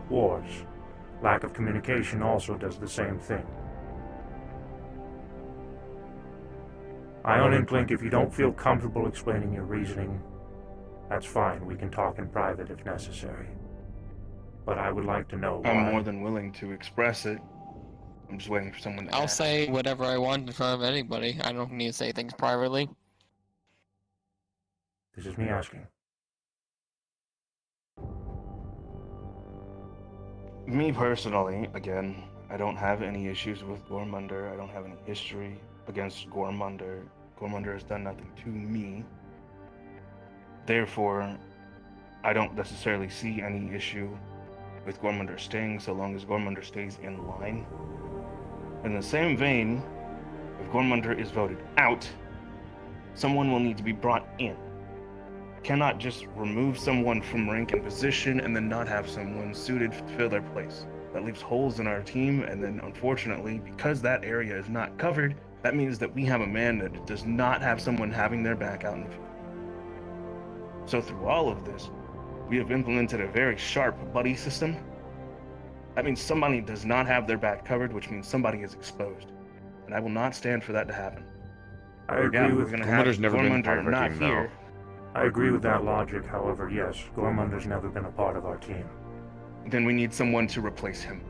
wars. Lack of communication also does the same thing. Ion and Blink, if you don't feel comfortable explaining your reasoning, that's fine. We can talk in private if necessary. But I would like to know why. I'm more than willing to express it. I'm just waiting for someone to I'll ask. say whatever I want in front of anybody. I don't need to say things privately. This is me asking. Me personally, again, I don't have any issues with Gormunder. I don't have any history against Gormunder. Gormunder has done nothing to me. Therefore, I don't necessarily see any issue with Gormunder staying so long as Gormunder stays in line. In the same vein, if Gormunder is voted out, someone will need to be brought in. Cannot just remove someone from rank and position and then not have someone suited to fill their place. That leaves holes in our team, and then unfortunately, because that area is not covered, that means that we have a man that does not have someone having their back out in the field. So through all of this, we have implemented a very sharp buddy system. That means somebody does not have their back covered, which means somebody is exposed. And I will not stand for that to happen. I agree with Gormunder's never been part of our team, though. I agree with that logic, however, yes, Gormunder's never been a part of our team. Then we need someone to replace him.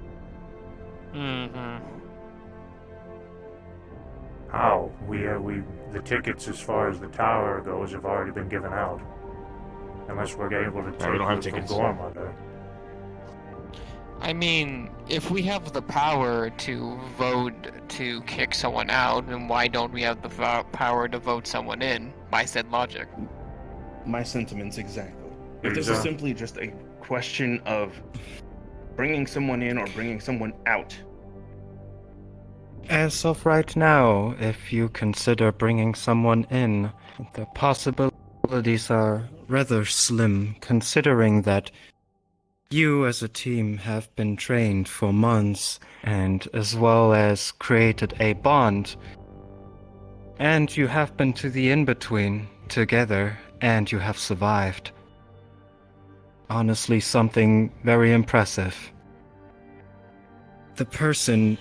How? The tickets as far as the tower goes have already been given out. Unless we're able to take we don't have it from tickets. Gormunder. I mean, if we have the power to vote to kick someone out, then why don't we have the power to vote someone in, by said logic? My sentiments exactly. If this is simply just a question of bringing someone in or bringing someone out. As of right now, if you consider bringing someone in, the possibilities are rather slim, considering that you as a team have been trained for months and as well as created a bond. And you have been to the in-between together and you have survived. Honestly, something very impressive. The person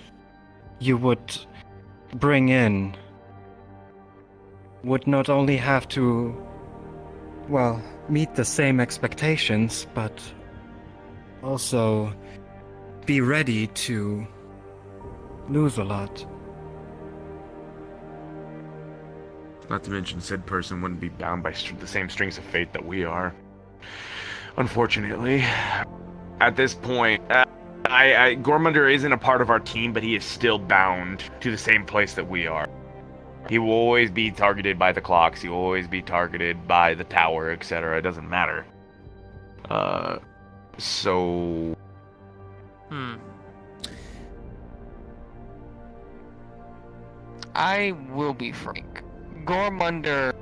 you would bring in would not only have to, well, meet the same expectations, but also be ready to lose a lot. Not to mention, said person wouldn't be bound by the same strings of fate that we are. Unfortunately, at this point, Gormunder isn't a part of our team, but he is still bound to the same place that we are. He will always be targeted by the clocks. He will always be targeted by the tower, etc. It doesn't matter. So... I will be frank. Gormunder,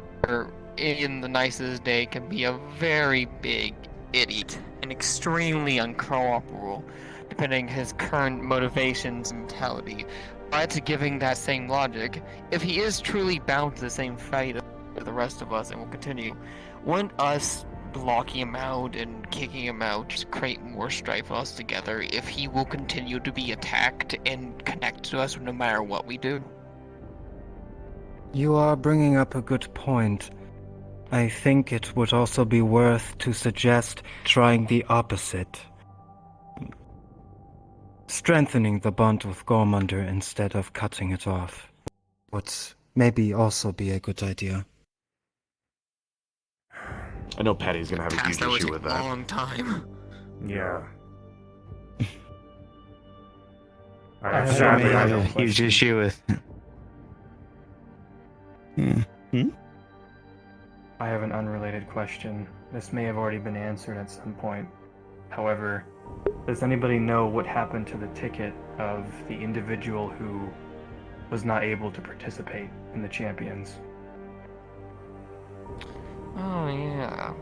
in the nicest day, can be a very big idiot and extremely uncooperable, depending on his current motivations and mentality. But giving that same logic, if he is truly bound to the same fate as the rest of us and will continue, wouldn't us blocking him out and kicking him out just create more strife for us together if he will continue to be attacked and connect to us no matter what we do? You are bringing up a good point. I think it would also be worth to suggest trying the opposite. Strengthening the bond with Gormunder instead of cutting it off would maybe also be a good idea. I know Patty's gonna have a huge issue with that. That would take a long time. Yeah. I sadly, I have a don't huge issue with. I have an unrelated question. This may have already been answered at some point. However, does anybody know what happened to the ticket of the individual who was not able to participate in the Champions? Oh, yeah.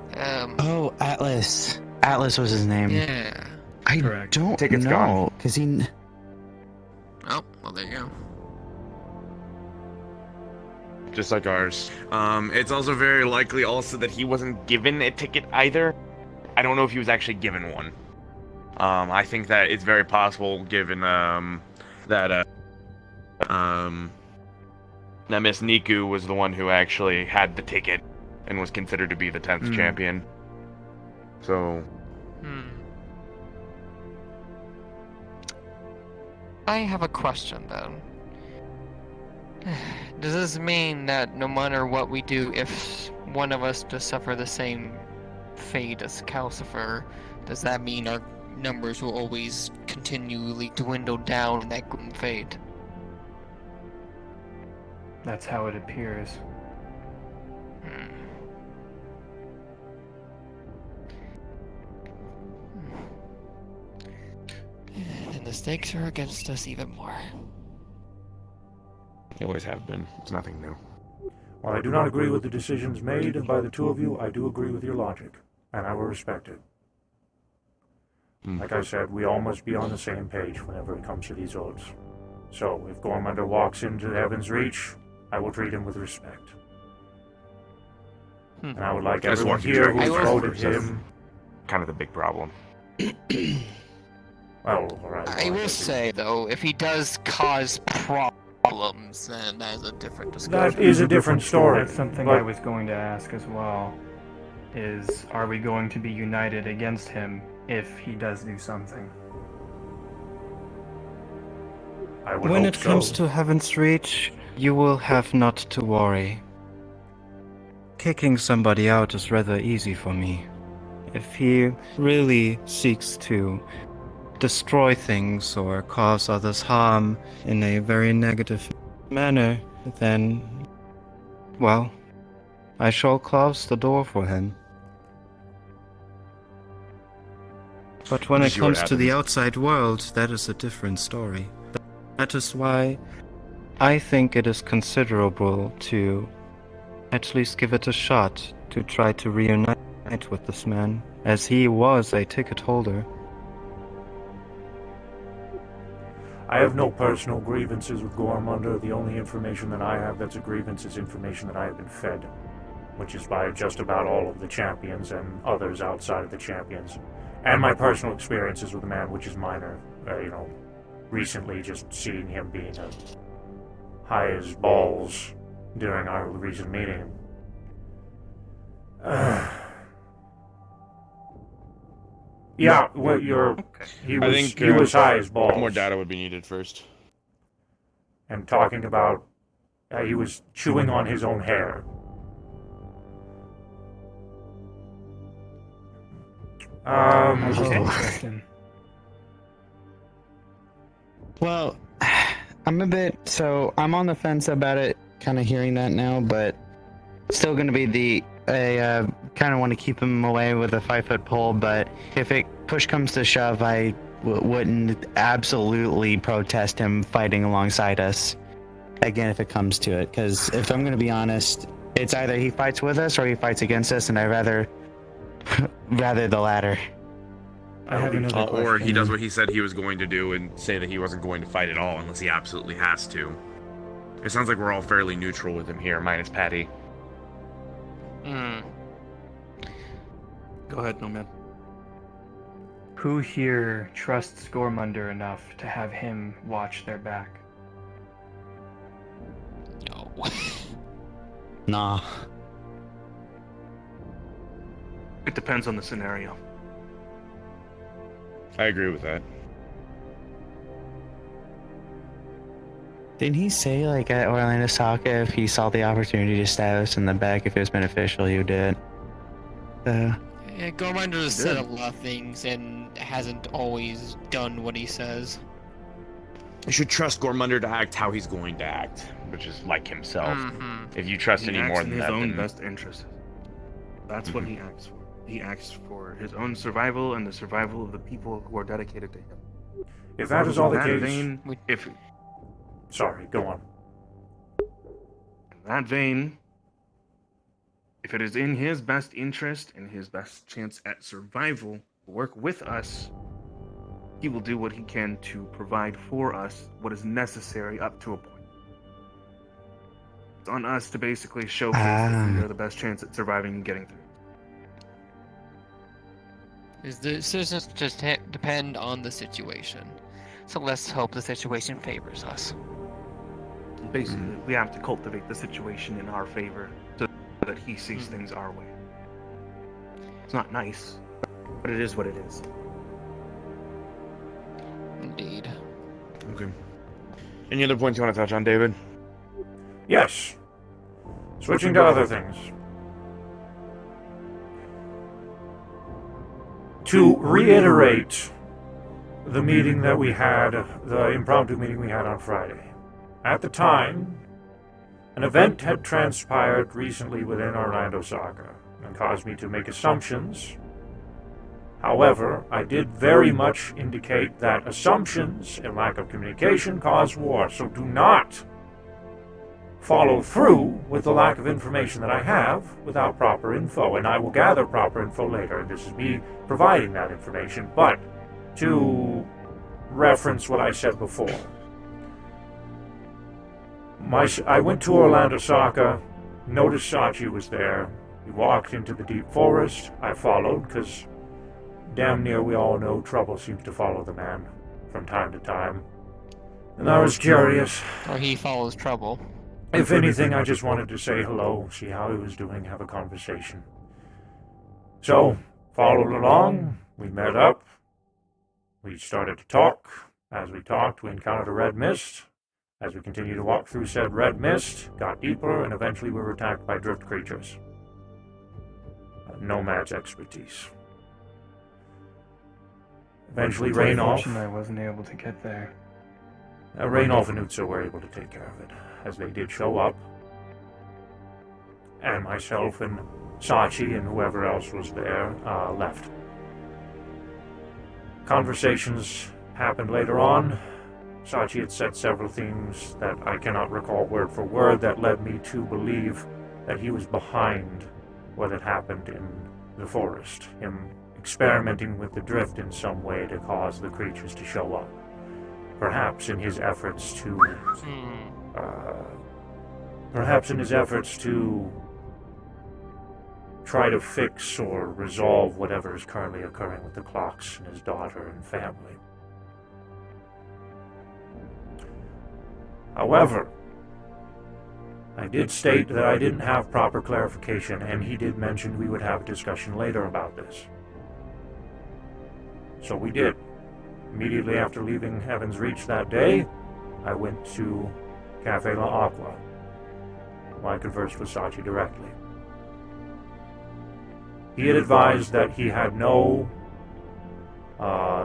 Oh, Atlas. Atlas was his name. Yeah. I Correct. don't Ticket's know, gone. because he... Oh, well, there you go. Just like ours. It's also very likely also that he wasn't given a ticket either. I don't know if he was actually given one. I think that it's very possible, given that Miss Niku was the one who actually had the ticket and was considered to be the 10th champion. So... I have a question, though. Does this mean that no matter what we do, if one of us does suffer the same fate as Calcifer, does that mean our numbers will always continually dwindle down in that grim fate? That's how it appears. And the stakes are against us even more. They always have been. It's nothing new. While I do not agree with the decisions made by the two of you, I do agree with your logic, and I will respect it. Like I said, we all must be on the same page whenever it comes to these oaths. So, if Gormunder walks into Heaven's Reach, I will treat him with respect. And I would like Just everyone walking here back who and voted forth. him... Kind of the big problem. Well, alright. I will say, though, if he does cause problems, then that is a different discussion. That is a different story. That's something but I was going to ask as well. Is, are we going to be united against him if he does do something? I would When hope it comes so. to Heaven's Reach, you will have not to worry. Kicking somebody out is rather easy for me. If he really seeks to destroy things or cause others harm in a very negative manner, then, well, I shall close the door for him. But when We'll it see what comes to the happens. outside world, that is a different story. That is why I think it is considerable to at least give it a shot to try to reunite with this man, as he was a ticket holder. I have no personal grievances with Gormunder. The only information that I have that's a grievance is information that I have been fed, which is by just about all of the champions and others outside of the champions. And my personal experiences with the man, which is minor. Recently just seeing him being high as balls during our recent meeting. Yeah, well, he was high as balls. More data would be needed first. And talking about he was chewing on his own hair. That's interesting. Well, I'm I'm on the fence about it, kind of hearing that now, but still going to be I kind of want to keep him away with a 5-foot pole, but if push comes to shove, I wouldn't absolutely protest him fighting alongside us again if it comes to it, because if I'm going to be honest, it's either he fights with us or he fights against us, and I'd rather the latter. I have another question. Or he does what he said he was going to do and say that he wasn't going to fight at all unless he absolutely has to. It sounds like we're all fairly neutral with him here, minus Patty. Hmm. Go ahead, Nomad. Who here trusts Gormunder enough to have him watch their back? No. Nah. It depends on the scenario. I agree with that. Didn't he say, like, at Orlando Soccer, if he saw the opportunity to stab us in the back, if it was beneficial, he would do it? Yeah, Gorminder has said a lot of things and hasn't always done what he says. You should trust Gormunder to act how he's going to act, which is like himself. If you trust any more than his that, own then... best interest. That's what he acts for. He acts for his own survival and the survival of the people who are dedicated to him. If that is all the case... vein, if Sorry, go on. in that vein, if it is in his best interest and his best chance at survival to work with us, he will do what he can to provide for us what is necessary up to a point. It's on us to basically showcase that we are the best chance at surviving and getting through. The decisions just depend on the situation. So let's hope the situation favors us. Basically, we have to cultivate the situation in our favor so that he sees things our way. It's not nice, but it is what it is. Indeed. Okay. Any other points you want to touch on, David? Yes. Switching to other things. To reiterate the meeting that we had, the impromptu meeting we had on Friday. At the time, an event had transpired recently within Orlando Soccer and caused me to make assumptions. However, I did very much indicate that assumptions and lack of communication cause war, so do not follow through with the lack of information that I have without proper info, and I will gather proper info later, and this is me providing that information. But to reference what I said before, I went to Orlando Soccer, noticed Sachi was there. We walked into the deep forest. I followed, because damn near we all know trouble seems to follow the man from time to time. And I was curious. Or he follows trouble. If anything, I just wanted to say hello, see how he was doing, have a conversation. So, followed along, we met up, we started to talk. As we talked, we encountered a red mist. As we continued to walk through said red mist, got deeper, and eventually we were attacked by drift creatures. Nomad's expertise. Eventually, Raynolf. I wasn't able to get there. Raynolf and Utsa were able to take care of it, as they did show up. And myself and Sachi and whoever else was there left. Conversations happened later on. Sachi had said several things that I cannot recall word for word that led me to believe that he was behind what had happened in the forest, him experimenting with the drift in some way to cause the creatures to show up. Perhaps in his efforts to try to fix or resolve whatever is currently occurring with the clocks and his daughter and family. However, I did state that I didn't have proper clarification, and he did mention we would have a discussion later about this. So we did. Immediately after leaving Heaven's Reach that day, I went to Cafe La Aqua, where I conversed with Sachi directly. He had advised that he had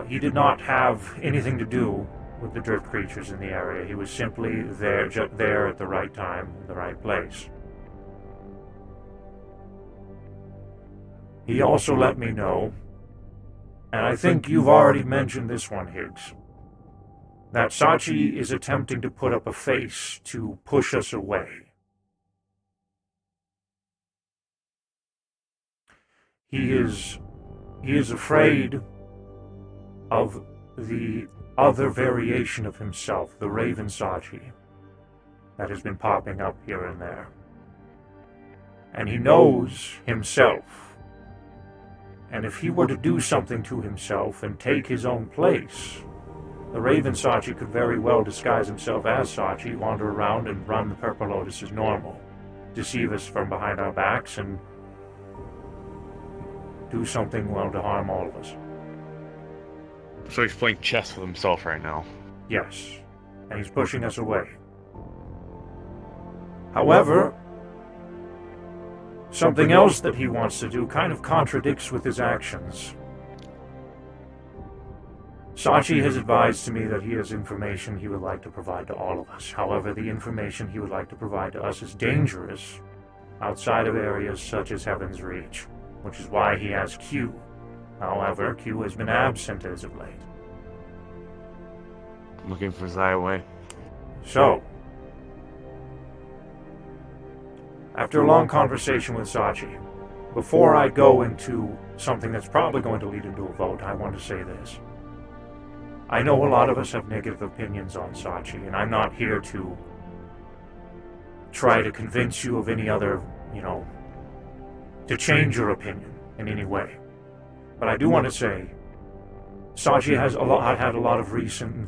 he did not have anything to do with the drift creatures in the area. He was simply there, there at the right time, in the right place. He also let me know, and I think you've already mentioned this one, Higgs, that Sachi is attempting to put up a face to push us away. He is afraid of the other variation of himself, the Raven Sachi, that has been popping up here and there. And he knows himself. And if he were to do something to himself and take his own place, the Raven Sachi could very well disguise himself as Sachi, wander around and run the Purple Lotus as normal, deceive us from behind our backs, and do something, well, to harm all of us. So he's playing chess with himself right now. Yes, and he's pushing us away. However, something else that he wants to do kind of contradicts with his actions. Sachi has advised to me that he has information he would like to provide to all of us. However, the information he would like to provide to us is dangerous outside of areas such as Heaven's Reach, which is why he has Q. However, Q has been absent as of late. I'm looking for Zaiwei. So, after a long conversation with Sachi, before I go into something that's probably going to lead into a vote, I want to say this. I know a lot of us have negative opinions on Sachi, and I'm not here to try to convince you of any other, to change your opinion in any way. But I do want to say, Sachi has had a lot of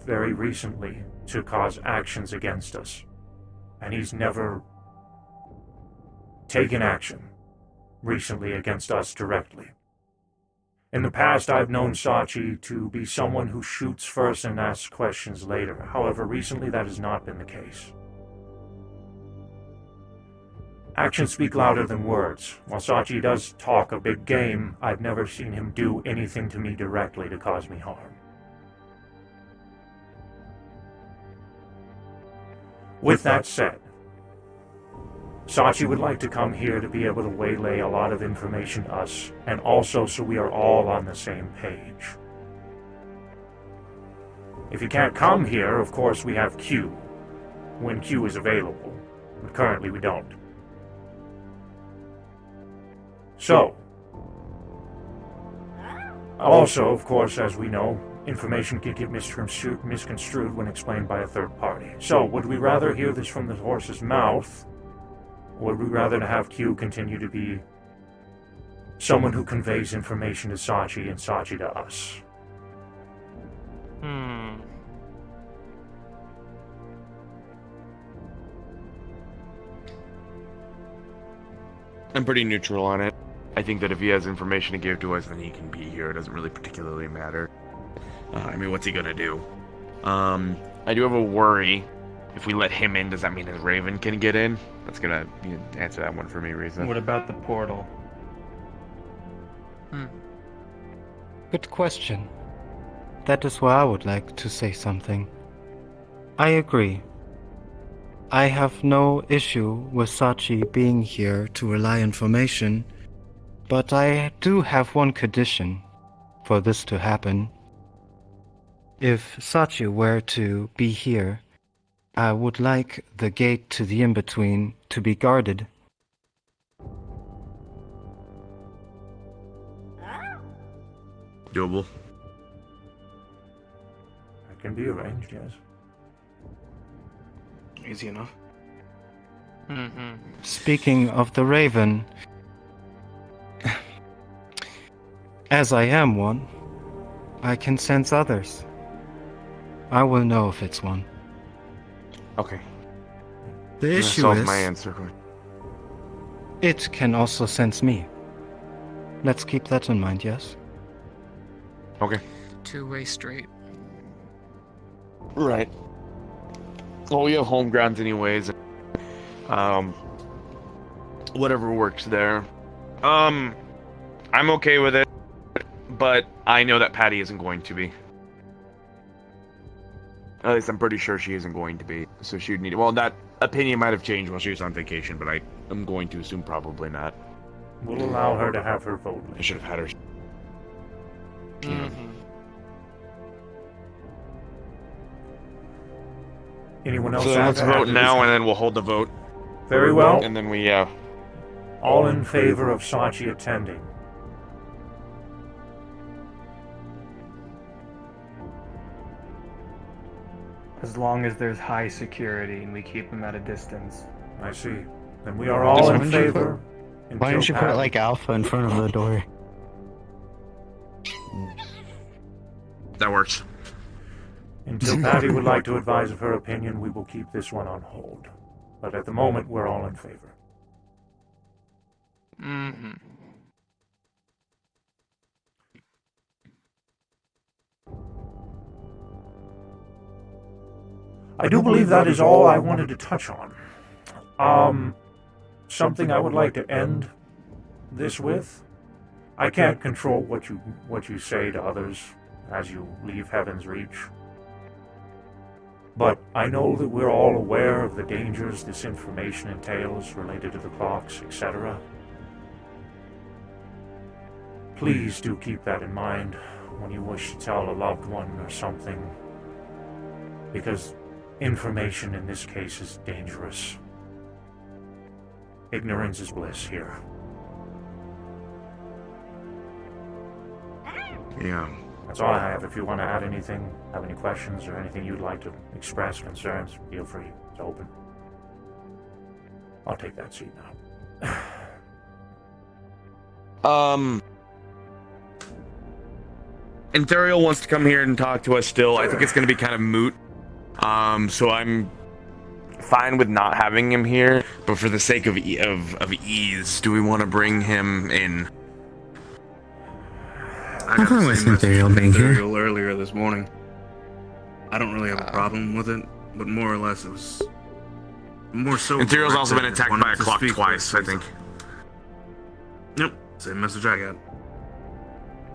very recently, to cause actions against us. And he's never taken action recently against us directly. In the past, I've known Sachi to be someone who shoots first and asks questions later. However, recently that has not been the case. Actions speak louder than words. While Sachi does talk a big game, I've never seen him do anything to me directly to cause me harm. With that said, Sachi would like to come here to be able to waylay a lot of information to us, and also so we are all on the same page. If he can't come here, of course we have Q, when Q is available, but currently we don't. So, also, of course, as we know, information can get misconstrued when explained by a third party. So, would we rather hear this from the horse's mouth, or would we rather to have Q continue to be someone who conveys information to Sachi and Sachi to us? I'm pretty neutral on it. I think that if he has information to give to us, then he can be here. It doesn't really particularly matter. What's he gonna do? I do have a worry. If we let him in, does that mean his Raven can get in? That's gonna answer that one for me, Risa. What about the portal? Good question. That is where I would like to say something. I agree. I have no issue with Sachi being here to relay information, but I do have one condition for this to happen. If Sachi were to be here, I would like the gate to the in-between to be guarded. Doable. That can be arranged, yes. Easy enough. Speaking of the Raven, as I am one, I can sense others. I will know if it's one. Okay. The issue solve is, my answer. it can also sense me. Let's keep that in mind, yes? Okay. Two-way straight. Right. Well, we have home grounds anyways. Whatever works there. I'm okay with it, but I know that Patty isn't going to be. At least I'm pretty sure she isn't going to be. So she would need. Well, that opinion might have changed while she was on vacation, but I'm going to assume probably not. We'll allow her to have her vote. I should have had her. Mm-hmm. Anyone else? So let's have vote to now, this? and then we'll hold the vote. Very well. And then we All in favor of Sachi attending? As long as there's high security and we keep them at a distance. I see. Then we are all in favor. Why don't you put like Alpha in front of the door? That works. Until Patty would like to advise of her opinion, we will keep this one on hold. But at the moment, we're all in favor. Mm-hmm. I do believe that is all I wanted to touch on. Something I would like to end this with. I can't control what you say to others as you leave Heaven's Reach. But I know that we're all aware of the dangers this information entails related to the clocks, etc. Please do keep that in mind when you wish to tell a loved one or something, because information in this case is dangerous. Ignorance is bliss here. Yeah. That's all I have. If you want to add anything, have any questions, or anything you'd like to express, concerns, feel free. It's open. I'll take that seat now. Imperial wants to come here and talk to us still. I think it's going to be kind of moot. So I'm fine with not having him here, but for the sake of ease, do we want to bring him in? I'm fine with Imperial being here. Imperial earlier this morning. I don't really have a problem with it, but more or less it was more so. Imperial's also been attacked by a clock twice, I think. Yep, same message I got.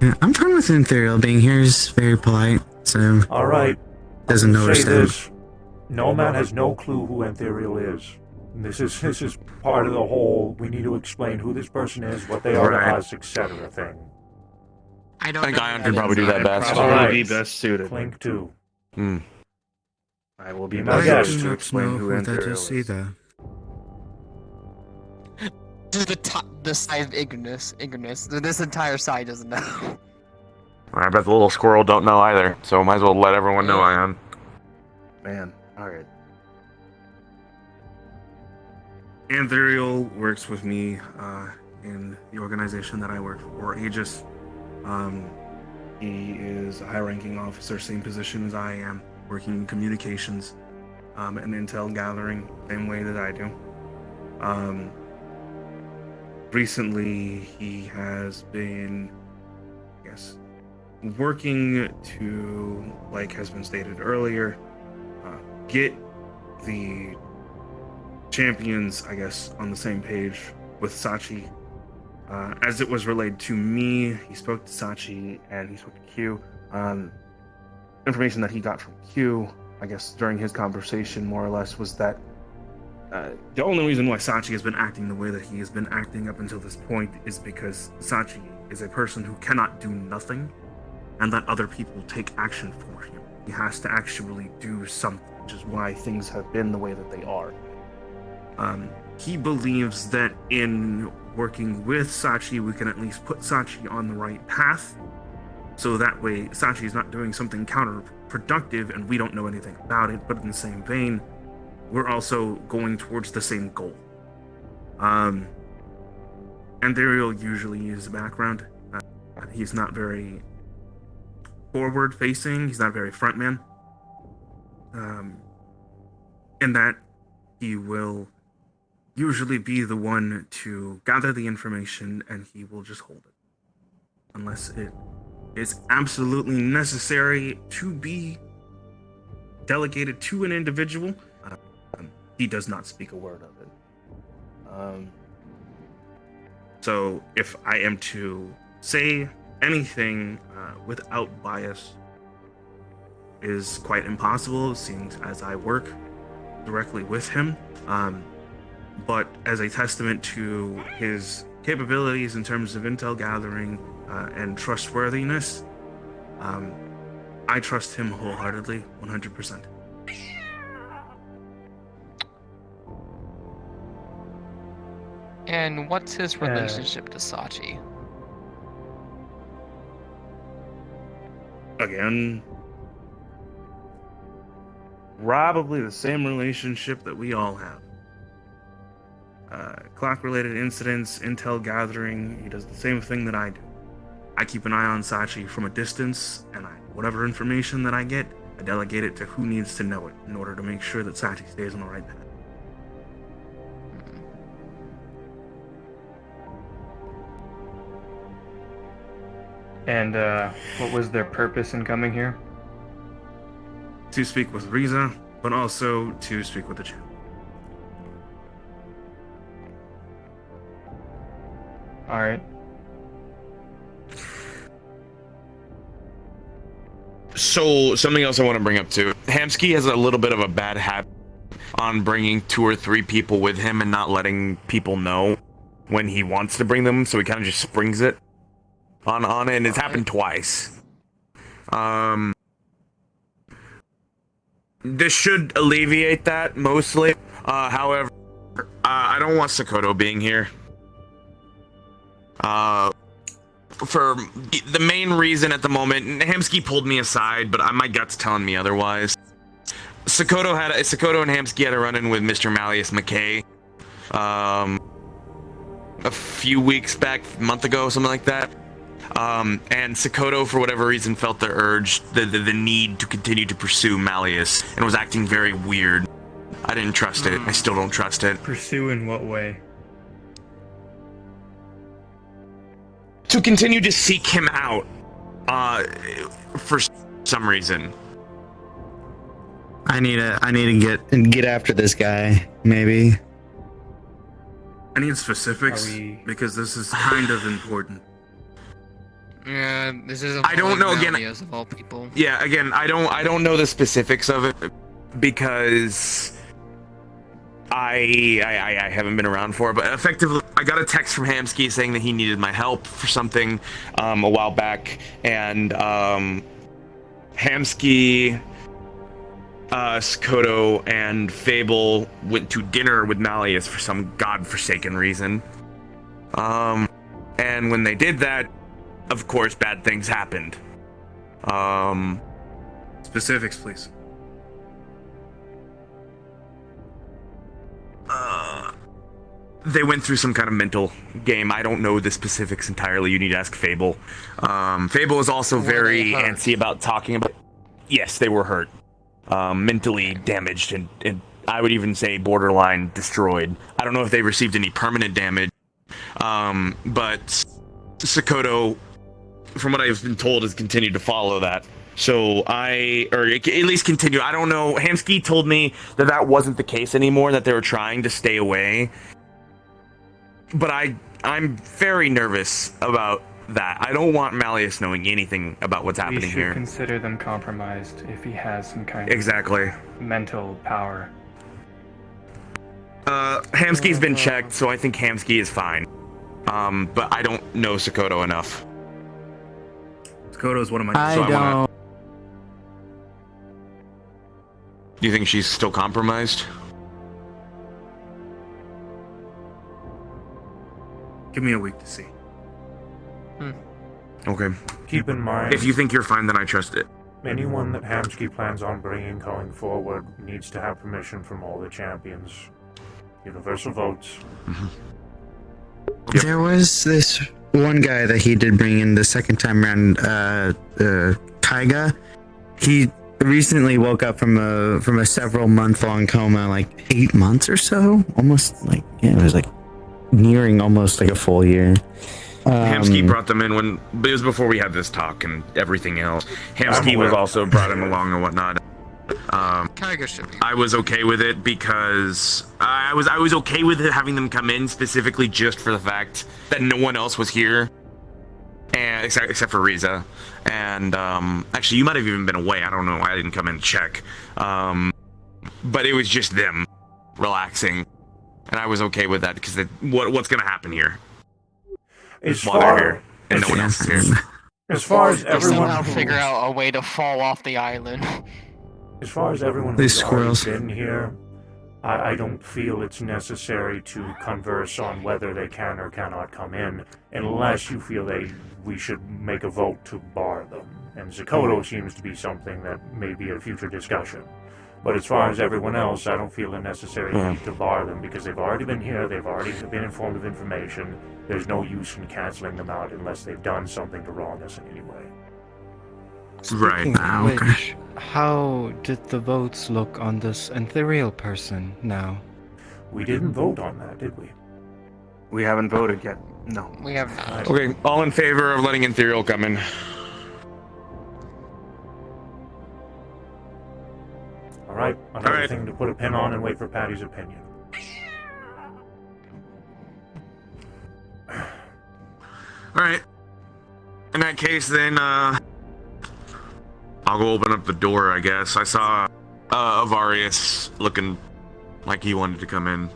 Yeah, I'm fine with Imperial being here. He's very polite, so. All right. Doesn't notice this. Nomad has no clue who Ethereal is. This is part of the whole. We need to explain who this person is, what they are to us, etc. thing. I think Ion can probably do that best. Probably be best suited. Clink too. I will be my my guest guest to not explain know who who that Imperial is is. either. This is the side of ignorance. This entire side doesn't know. I bet the little squirrel don't know either, so might as well let everyone know Ion. Man, alright. Ethereal works with me in the organization that I work for, Aegis. He is a high-ranking officer, same position as I am, working in communications and intel gathering, same way that I do. Recently, he has been, working to, like has been stated earlier, get the champions, on the same page with Sachi. As it was relayed to me, he spoke to Sachi and he spoke to Q. Information that he got from Q, during his conversation, more or less, was that the only reason why Sachi has been acting the way that he has been acting up until this point is because Sachi is a person who cannot do nothing and let other people take action for him. He has to actually do something, which is why things have been the way that they are. He believes that in working with Sachi, we can at least put Sachi on the right path, so that way Sachi is not doing something counterproductive and we don't know anything about it, but in the same vein, we're also going towards the same goal. Ethereal usually uses a background. He's not very forward-facing, he's not very front-man. In that, he will usually be the one to gather the information and he will just hold it. Unless it is absolutely necessary to be delegated to an individual, he does not speak a word of it. So if I am to say anything without bias, is quite impossible, seeing as I work directly with him. But as a testament to his capabilities in terms of intel gathering and trustworthiness, I trust him wholeheartedly, 100%. And what's his relationship to Sachi? Again, probably the same relationship that we all have. Clock-related incidents, intel gathering, he does the same thing that I do. I keep an eye on Sachi from a distance, and whatever information that I get, I delegate it to who needs to know it in order to make sure that Sachi stays on the right path. And what was their purpose in coming here? To speak with Riza, but also to speak with the champ. Alright. So, something else I want to bring up too. Hamsky has a little bit of a bad habit on bringing 2 or 3 people with him and not letting people know when he wants to bring them, so he kind of just springs it on it, and it's happened twice. This should alleviate that, mostly. However, I don't want Sakoto being here. For the main reason at the moment, Hamsky pulled me aside, but my gut's telling me otherwise. Sakoto and Hamsky had a run-in with Mr. Malleus McKay, a few weeks back, a month ago, something like that. And Sakoto, for whatever reason, felt the urge, the need to continue to pursue Malleus, and was acting very weird. I didn't trust it. I still don't trust it. Pursue in what way? To continue to seek him out, for some reason. I need to get after this guy, maybe. I need specifics because this is kind of important. Yeah, this is. I don't know. Again, of all people. Yeah, again, I don't know the specifics of it because I haven't been around for it. But effectively, I got a text from Hamsky saying that he needed my help for something a while back, and Hamsky, Sakoto, and Fable went to dinner with Malleus for some godforsaken reason. And when they did that, of course, bad things happened. Specifics, please. They went through some kind of mental game. I don't know the specifics entirely. You need to ask Fable. Fable is also very antsy about talking about. Yes, they were hurt. Mentally damaged, and I would even say borderline destroyed. I don't know if they received any permanent damage. But Sakoto, from what I've been told, has continued to follow that. So or at least continue. I don't know. Hamsky told me that wasn't the case anymore, that they were trying to stay away. But I'm very nervous about that. I don't want Malleus knowing anything about what's happening here. We should consider them compromised if he has some kind of mental power. Hamsky's been checked, so I think Hamsky is fine. But I don't know Sakoto enough. Sakoto's one of my. I don't. Do you think she's still compromised? Give me a week to see. Okay. Keep in mind, if you think you're fine, then I trust it. anyone that Hamsky plans on bringing going forward needs to have permission from all the champions. Universal votes. Yep. There was this one guy that he did bring in the second time around, Kaiga. He recently woke up from a several month long coma, like 8 months or so, almost like it was like nearing almost like a full year. Hamsky brought them in but it was before we had this talk and everything else. Hamsky was also brought him along and whatnot. I was okay with it because I was okay with it having them come in specifically just for the fact that no one else was here. and except for Riza, and actually you might have even been away. I don't know. I didn't come in to check. But it was just them relaxing, and I was okay with that because what's gonna happen here? As While they're far here and no one else is here. as far as They'll everyone somehow who's- figure out a way to fall off the island. As far as everyone These who's already squirrels. been here, I don't feel it's necessary to converse on whether they can or cannot come in, unless you feel we should make a vote to bar them. And Zakoto seems to be something that may be a future discussion. But as far as everyone else, I don't feel a necessary need to bar them because they've already been here, they've already been informed of information. There's no use in canceling them out unless they've done something to wrong us in any way. Speaking of okay. which, how did the votes look on this ethereal person now? We didn't vote on that, did we? We haven't voted yet. No. We have not. Okay, all in favor of letting Ethereal come in? Alright, another Alright. thing to put a pin on and wait for Patty's opinion. Alright. In that case, then, I'll go open up the door, I guess. I saw, Avarius looking like he wanted to come in.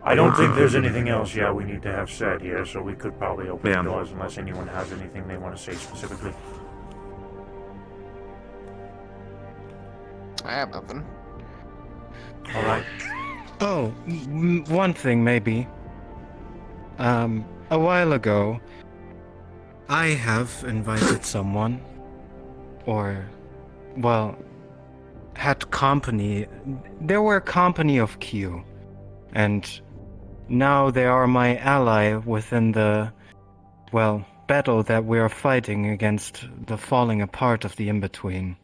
I don't think there's anything else yet we need to have said here, so we could probably open Yeah. the doors unless anyone has anything they want to say specifically. I have nothing. Alright. Oh, one thing maybe. A while ago, I have invited someone, or, well, had company. They were company of Q, and now they are my ally within the, well, battle that we are fighting against the falling apart of the In-Between.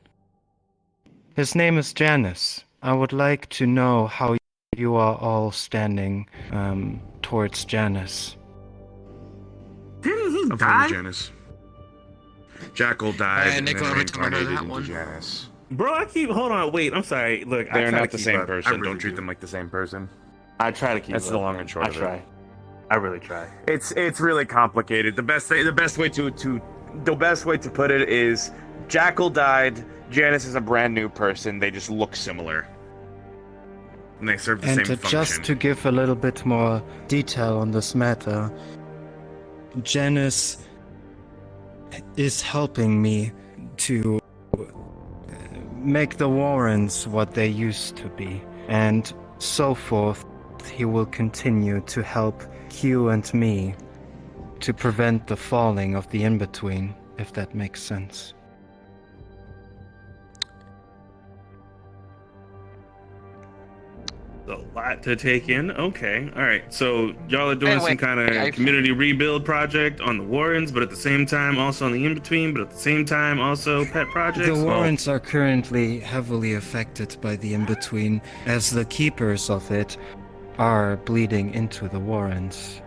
His name is Janus. I would like to know how you are all standing towards Janus. Didn't he I'm die? from Janus. Jackal died. Yeah, and Nick then already told her reincarnated that into one. Janus. Bro, hold on, wait, I'm sorry. Look, I They're try not to the keep same up. I person. really Don't treat do. them like the same person. I try to keep That's up. the long and short I of it. try. I really try. It's really complicated. The best way to put it is Jackal died. Janus is a brand new person. They just look similar. And they serve the And same function. just to give a little bit more detail on this matter, Janus is helping me to make the Warrens what they used to be, and so forth. He will continue to help Q and me to prevent the falling of the In-Between, if that makes sense. A lot to take in. Okay, all right. So y'all are doing Wait, some kind I- of community rebuild project on the Warrens, but at the same time also on the In-Between, but at the same time also pet projects. The Oh, Warrens are currently heavily affected by the In-Between, as the keepers of it are bleeding into the Warrens.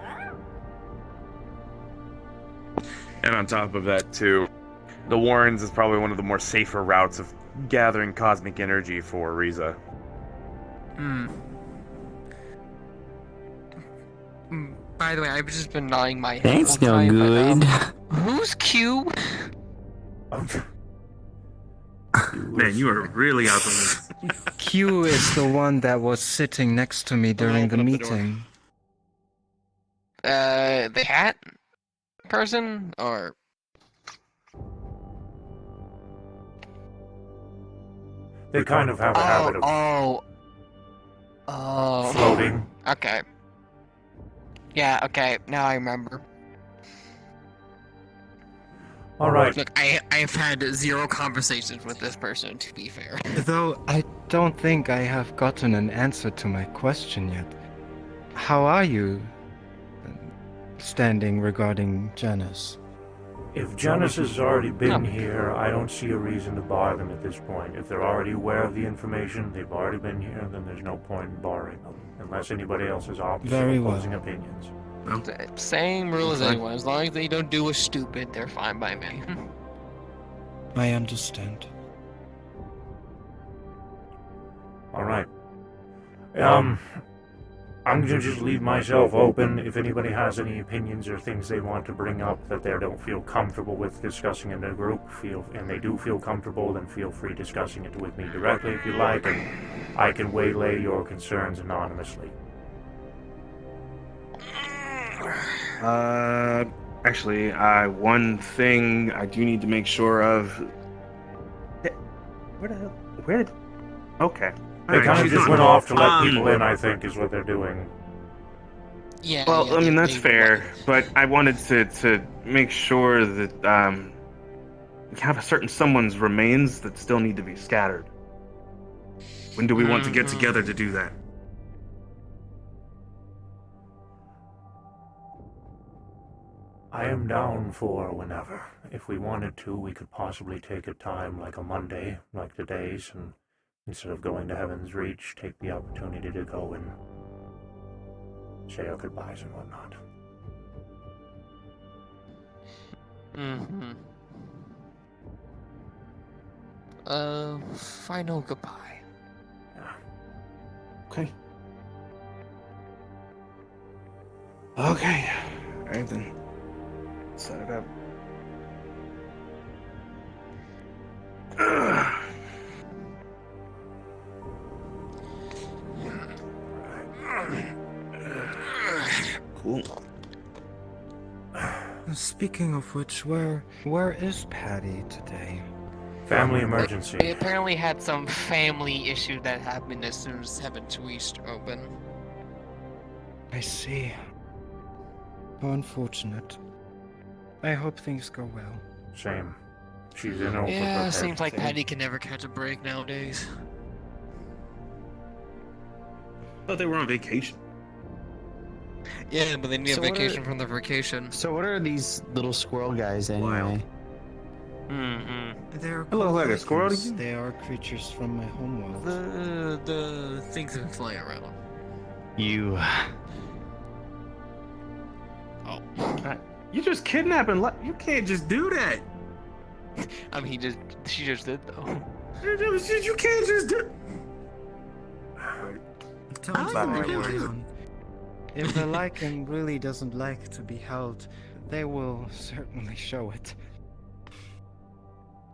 And on top of that, too, the Warrens is probably one of the more safer routes of gathering cosmic energy for Riza. By the way, I've just been nodding my head. That's the no whole time, good. but, who's Q? man, you are really out the loop. Q is the one that was sitting next to me during the open up the door. meeting. The cat person, or They kind of have a habit of oh, floating. okay. Yeah, okay. Now I remember. Alright. Look, I've had 0 conversations with this person, to be fair. Though I don't think I have gotten an answer to my question yet. How are you standing regarding Janus? If Janus has already been No. here, I don't see a reason to bar them at this point. If they're already aware of the information, they've already been here, then there's no point in barring them. Unless anybody else has opposite Very well. opposing opinions. Same rule as Okay. anyone. As long as they don't do a stupid, they're fine by me. I understand. I'm gonna just leave myself open. If anybody has any opinions or things they want to bring up that they don't feel comfortable with discussing in the group, and they do feel comfortable, then feel free discussing it with me directly if you like, and I can waylay your concerns anonymously. Actually, one thing I do need to make sure of. Where the hell? Where did? Okay. They Alright, kind of she's just not- went off to let people in, I think, is what they're doing. Yeah. Well, yeah, I mean they- that's they- fair, but I wanted to make sure that we have a certain someone's remains that still need to be scattered. When do we want to get together to do that? I am down for whenever. If we wanted to, we could possibly take a time like a Monday, like today's, and instead of going to Heaven's Reach, take the opportunity to go and say our goodbyes and whatnot. Mm-hmm. Final goodbye. Okay. Okay. Alright then. Set it up. Cool. Speaking of which, where is Patty today? Family They emergency. apparently had some family issue that happened as soon as Heaven's Reach opened. I see. How unfortunate. I hope things go well. Same. She's in over Yeah, her seems like Same. Patty can never catch a break nowadays. Thought they were on vacation. Yeah, but they need So a what are- vacation from their vacation. So what are these little squirrel guys anyway? Mm-hmm. They're Hello, like a squirrel to Vikings. you? They are creatures from my homeworld. The things that fly around. You. Oh. You just kidnapping. You can't just do that. I mean, she just did though. You can't just do. Don't like worry, it. Leon. If the Lycan really doesn't like to be held, they will certainly show it.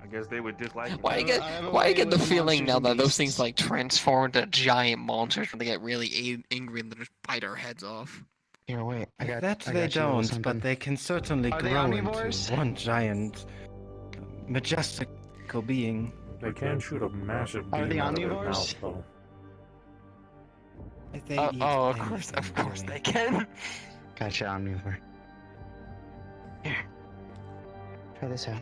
I guess they would dislike it. Why I get I have a why I way get the with feeling monsters now and that those beasts. things like transform into giant monsters when they get really angry and they just bite our heads off. Here, wait. I got That I they got you a little don't, something. but they can certainly Are they grow omnivores? into one giant, majestical being. They can shoot a massive Are beam they out of their omnivores? mouth, though. They Oh, eat of anything, course really. they can. Gotcha, omnivore. Here. Try this out.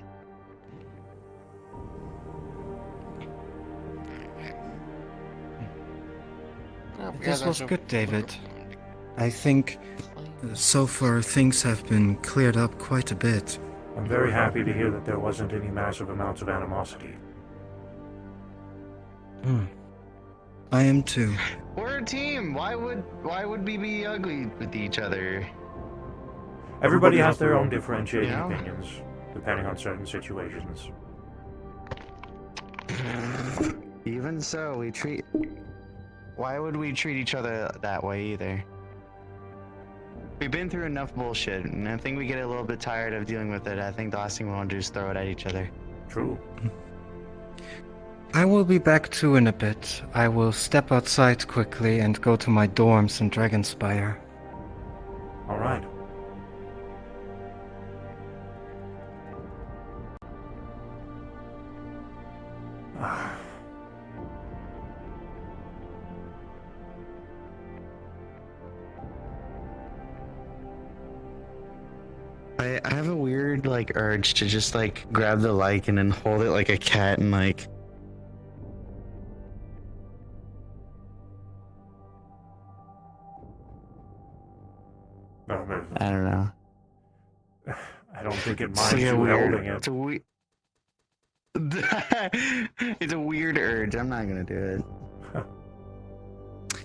This was good, David. I think so far things have been cleared up quite a bit. I'm very happy to hear that there wasn't any massive amounts of animosity. I am too. We're a team. Why would we be ugly with each other? Everybody has their own differentiating Yeah. opinions, depending on certain situations. Even so, we treat. Why would we treat each other that way either? We've been through enough bullshit, and I think we get a little bit tired of dealing with it. I think the last thing we want to do is throw it at each other. True. I will be back too in a bit. I will step outside quickly and go to my dorms in Dragonspire. All right. I have a weird like urge to just like grab the lichen and hold it like a cat and like. No, but I don't know. I don't think it It's minds like a you weird. holding it. It's a weird. It's a weird urge. I'm not gonna do it.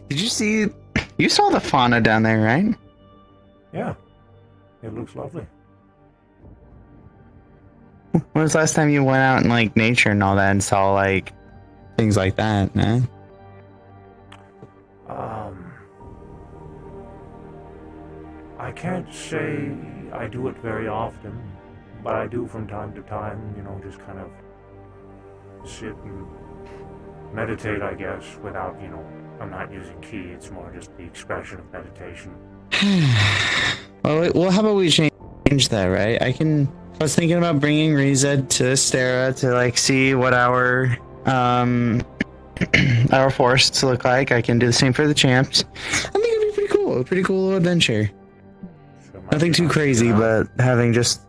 Did you see? You saw the fauna down there, right? Yeah. It looks lovely. When was the last time you went out in like nature and all that and saw like things like that, man? can't say I do it very often, but I do from time to time, just kind of sit and meditate, I guess, without, I'm not using ki, it's more just the expression of meditation. Well, how about we change that, right? I was thinking about bringing Riza to Stera to like see what our our forests look like. I can do the same for the champs. I think it'd be pretty cool. A pretty cool little adventure. Nothing too crazy, but having just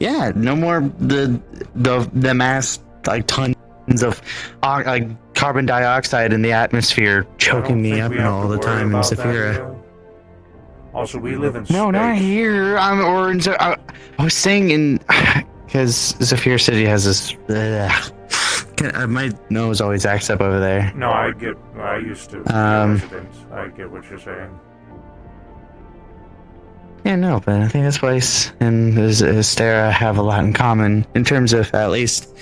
no more the mass like tons of like carbon dioxide in the atmosphere choking me up all the time in Zephyra. Also, we live in space. No, not here. I was saying in because Zephyr City has this. My nose always acts up over there. No, I used to. Residents. I get what you're saying. Yeah, no, but I think this place and Stera have a lot in common in terms of at least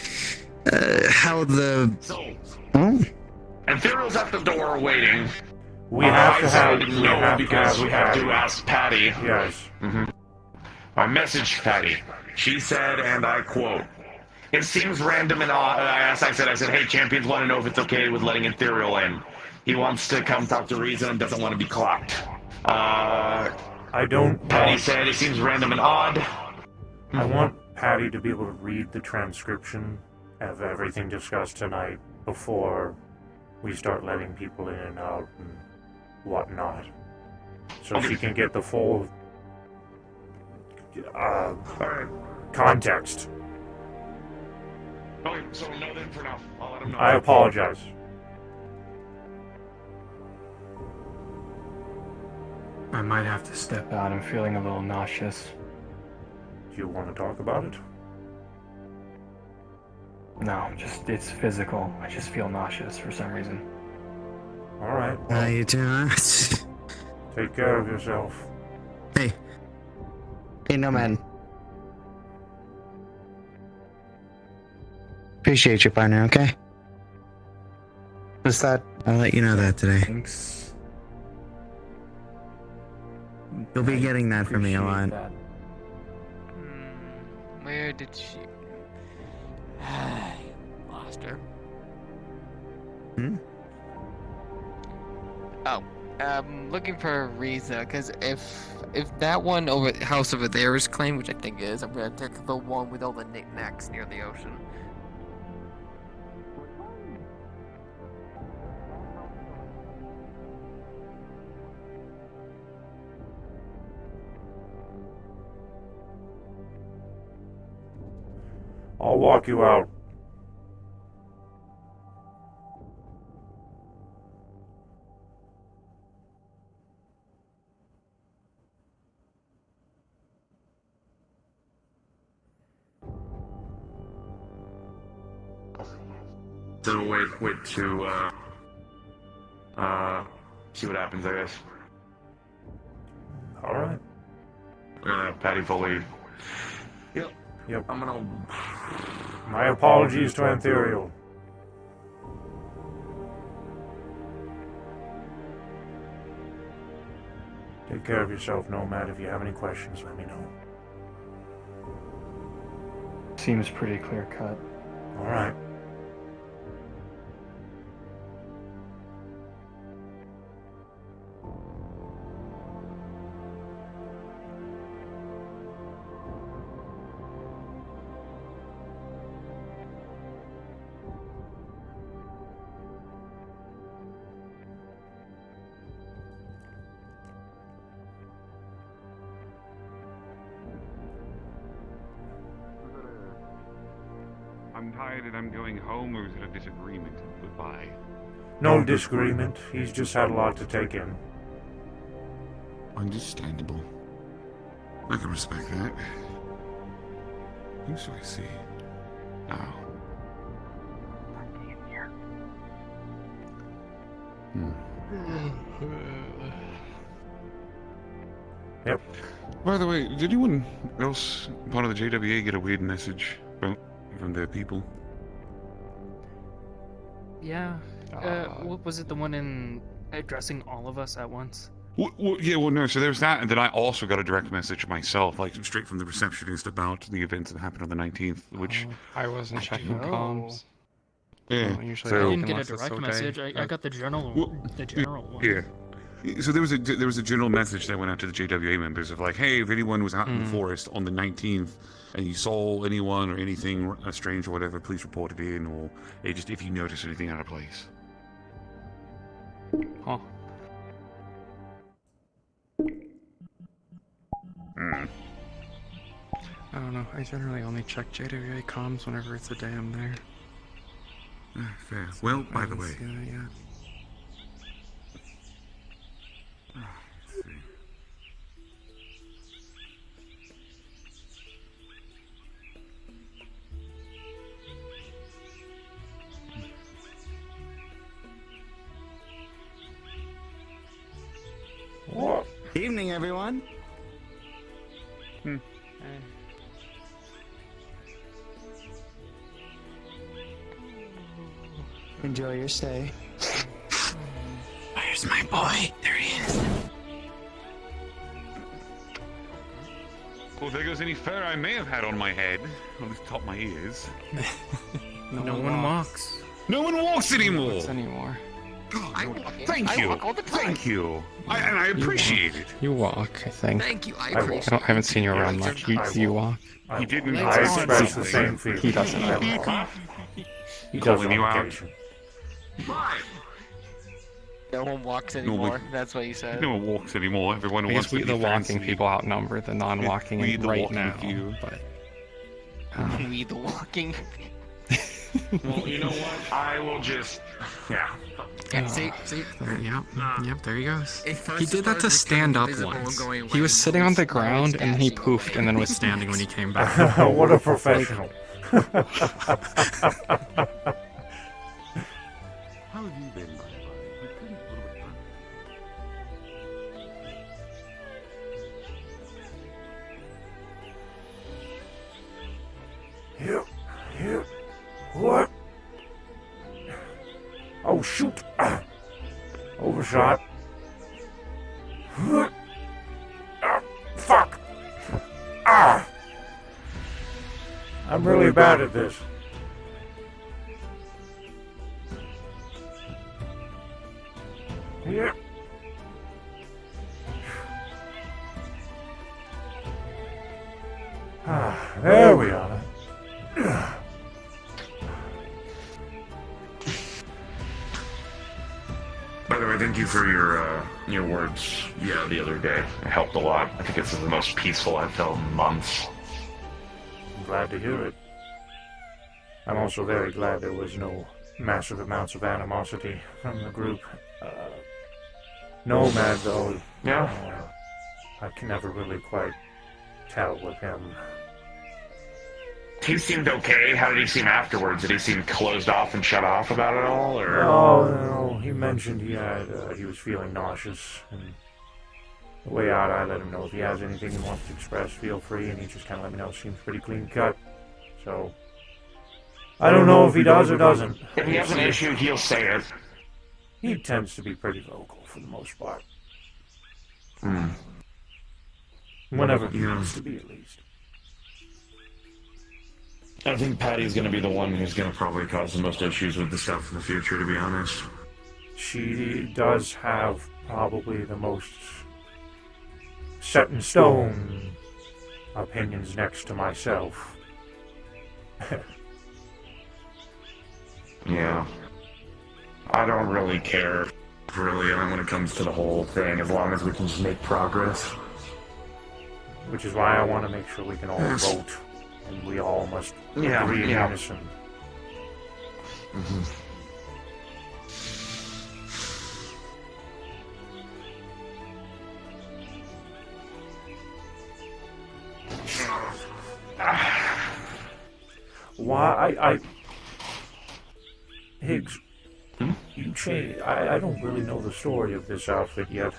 how the. Oh? Ethereal's at the door waiting. We have to have. We have to ask Patty. Yes. I messaged Patty. She said, and I quote, "It seems random and odd." I said, "Hey, champions want to know if it's okay with letting Ethereal in. He wants to come talk to Riza and doesn't want to be clocked." I don't. Patty said, "It seems random and odd." I want Patty to be able to read the transcription of everything discussed tonight before we start letting people in and out and whatnot, so she can get the full context. Okay, so no then for now. I'll let him know. I apologize. I might have to step out. I'm feeling a little nauseous. Do you want to talk about it? No, it's physical. I just feel nauseous for some reason. All right. You do. Take care of yourself. Hey, Nomad. Appreciate your partner. Okay. What's that? I'll let you know that today. Thanks. You'll be getting that from me a lot. That. Where did she? I lost her. Oh, looking for Riza, because if that one house over there is claimed, which I think is, I'm gonna take the one with all the knickknacks near the ocean. I'll walk you out. So wait to see what happens, I guess. All right. Patty fully. Yep. I'm gonna. My apologies to Anthuriel. Take care of yourself, Nomad. If you have any questions, let me know. Seems pretty clear cut. All right. I'm tired and I'm going home, or is it a disagreement? Goodbye. No disagreement. He's just had a lot to take in. Understandable. I can respect that. Who shall I see? Oh. Yep. By the way, did anyone else part of the JWA get a weird message from their people? Yeah. What was it? The one in addressing all of us at once? Well, no, so there's that, and then I also got a direct message myself, like straight from the receptionist about the events that happened on the 19th, which... I wasn't checking comms. Yeah, Well, usually so... I didn't get a direct message. I got the general one. Yeah. So there was a general message that went out to the JWA members of like, hey, if anyone was out in the forest on the 19th and you saw anyone or anything strange or whatever, please report it in, or just if you notice anything out of place. Huh. I don't know. I generally only check JWA comms whenever it's a day I'm there. Fair. Well, by the way... What? Evening, everyone. Enjoy your stay. Where's my boy? There he is. Well, there goes any fur I may have had on my head, on the top of my ears. No one walks. No one walks anymore! Thank you. Thank you. I appreciate it. You walk, I think. Thank you, I I appreciate it. haven't seen you around much. You walk. He didn't. I express the same feeling. He doesn't. He does Calling on you out. occasion. No one walks anymore. That's what you said. No one walks anymore. Everyone I wants guess to the be walking fancy. people outnumber the non-walking We the right walking now. few. But We the walking. Well, you know what? I will just... Yeah. See? Yep, there he goes. At first He did that to stand up once. He was sitting on the ground and then he poofed and then was standing when he came back. What a professional. How have you been, my buddy? You're pretty a little bit What? Oh, shoot. Overshot. Fuck. I'm really bad at this. Yeah. There we are. By the way, thank you for your words. Yeah, the other day it helped a lot. I think it's the most peaceful I've felt in months. I'm glad to hear it. I'm also very glad there was no massive amounts of animosity from the group. Nomad, though, I can never really quite tell with him. He seemed okay. How did he seem afterwards? Did he seem closed off and shut off about it all, or? No, he mentioned he was feeling nauseous, and the way out, I let him know if he has anything he wants to express, feel free, and he just kind of let me know. Seems pretty clean cut, so I don't know if he does or doesn't. If he has an issue, he'll say it. He tends to be pretty vocal for the most part. Whenever he wants to be, at least. I think Patty's going to be the one who's going to probably cause the most issues with the stuff in the future, to be honest. She does have probably the most set in stone opinions next to myself. Yeah. I don't really care, really, when it comes to the whole thing, as long as we can just make progress. Which is why I want to make sure we can all vote, and we all must agree in unison. Why, Higgs, you changed. I don't really know the story of this outfit yet.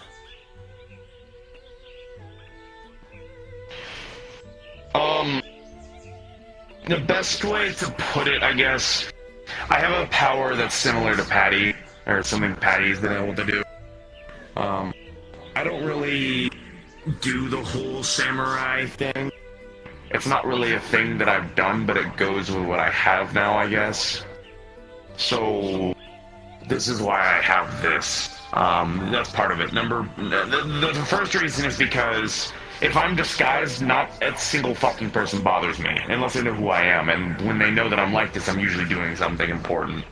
The best way to put it, I guess, I have a power that's similar to Patty, or something Patty's been able to do. I I don't really do the whole samurai thing. It's not really a thing that I've done, but it goes with what I have now, I guess. So this is why I have this. That's part of it. The first reason is because if I'm disguised, not a single fucking person bothers me, unless they know who I am, and when they know that I'm like this, I'm usually doing something important.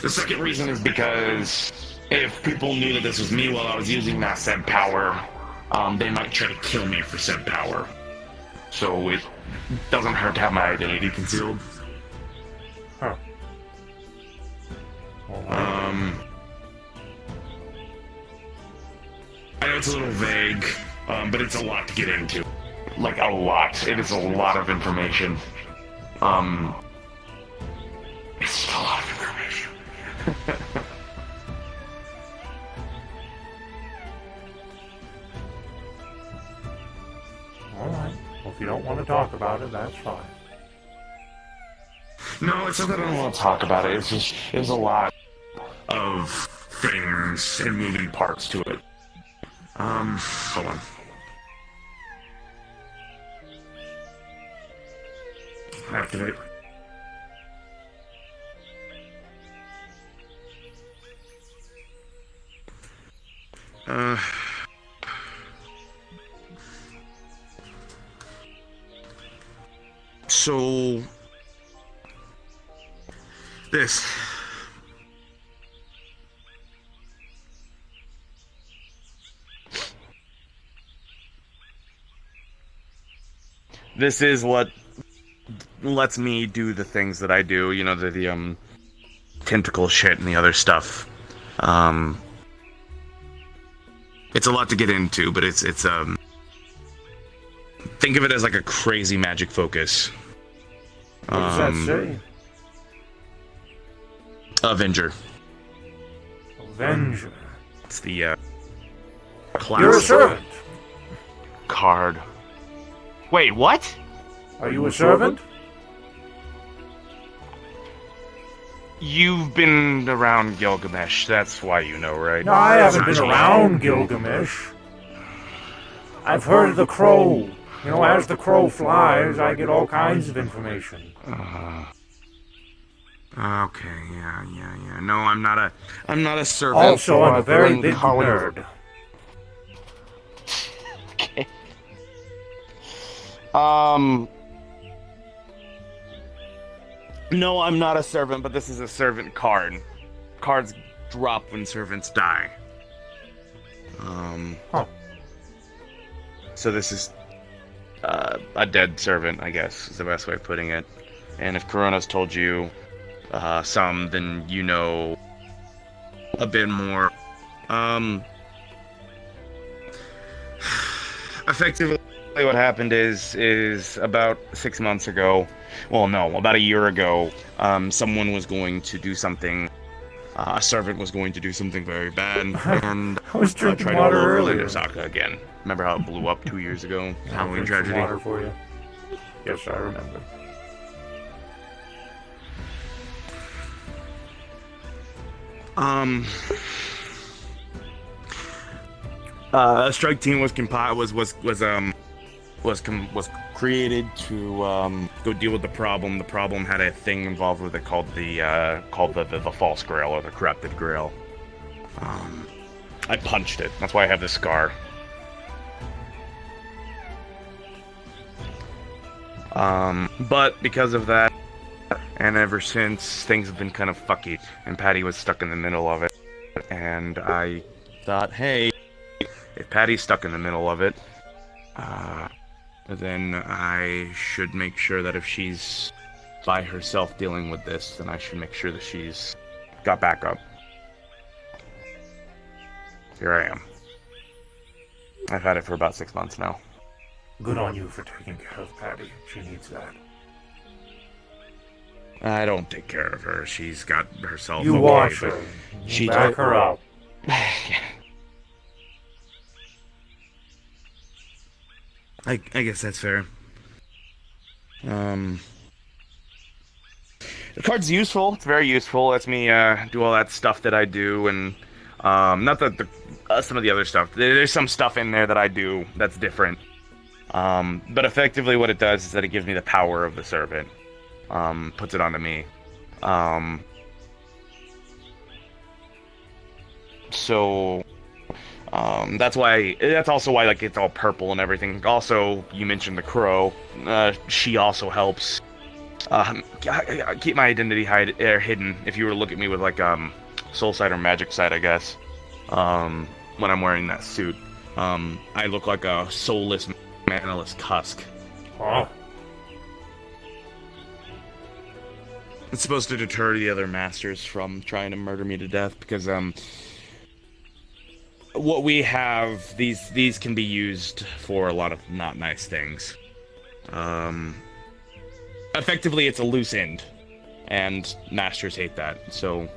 The second reason is because if people knew that this was me while I was using that said power, they might try to kill me for said power. So it doesn't hurt to have my identity concealed. Huh. I know it's a little vague, but it's a lot to get into. Like, a lot. It is a lot of information. It's a lot of information. Alright. Well, if you don't want to talk about it, that's fine. No, it's not that I don't want to talk about it. It's just, there's a lot of things and moving parts to it. Hold on. Activate. So this. This is what lets me do the things that I do, you know, the tentacle shit and the other stuff. It's a lot to get into, but it's think of it as like a crazy magic focus. What does that say? Avenger. Avenger. It's the class. You're a servant. Card. Wait, what? Are you a servant? You've been around Gilgamesh, that's why you know, right? No, I haven't been around Gilgamesh. I've heard of the crow. You know, as the crow flies, I get all kinds of information. Okay, yeah. No, I'm not a servant. Also, I'm a very big nerd. Okay. No, I'm not a servant, but this is a servant card. Cards drop when servants die. So this is a dead servant, I guess, is the best way of putting it. And if Corona's told you some, then you know a bit more. Effectively, what happened is about 6 months ago, well, no, about a year ago, someone was going to do something. A servant was going to do something very bad, and I was drinking tried water to lure earlier. Osaka again. Remember how it blew up 2 years ago? Halloween Drink some tragedy. water for you. Yes, I remember. A strike team was created to go deal with the problem. The problem had a thing involved with it called the false grail or the corrupted grail. I punched it. That's why I have this scar. But because of that, and ever since, things have been kind of fucky, and Patty was stuck in the middle of it. And I thought, hey, if Patty's stuck in the middle of it, then I should make sure that if she's by herself dealing with this, then I should make sure that she's got backup. Here I am. I've had it for about 6 months now. Good on you for taking care of Patty. She needs that. I don't take care of her. She's got herself. You okay, watch but her. She Back her up. I guess that's fair. The card's useful. It's very useful. Lets me do all that stuff that I do, and not that some of the other stuff. There's some stuff in there that I do that's different. But effectively, what it does is that it gives me the power of the servant. Puts it onto me. So that's also why like it's all purple and everything. Also, you mentioned the crow. She also helps keep my identity hidden. If you were to look at me with like soul sight or magic sight, I guess. When I'm wearing that suit, I look like a soulless, manaless husk. Oh. It's supposed to deter the other masters from trying to murder me to death, because what we have, these can be used for a lot of not nice things. Effectively, it's a loose end, and masters hate that. So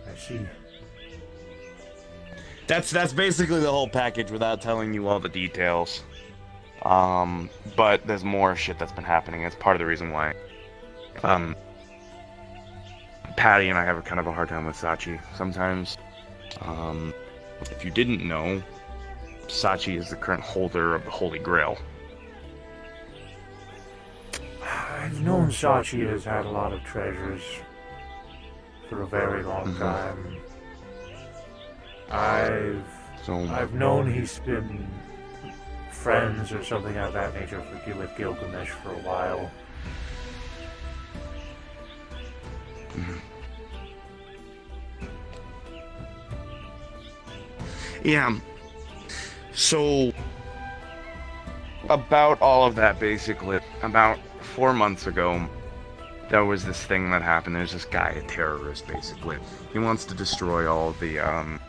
I see. that's basically the whole package without telling you all the details. But there's more shit that's been happening. It's part of the reason why Patty and I have kind of a hard time with Sachi sometimes. If you didn't know, Sachi is the current holder of the Holy Grail. I've known Sachi has had a lot of treasures for a very long time. I've known he's been friends or something of that nature with Gilgamesh for a while. Yeah. So, about all of that, basically, about 4 months ago, there was this thing that happened. There's this guy, a terrorist, basically. He wants to destroy all the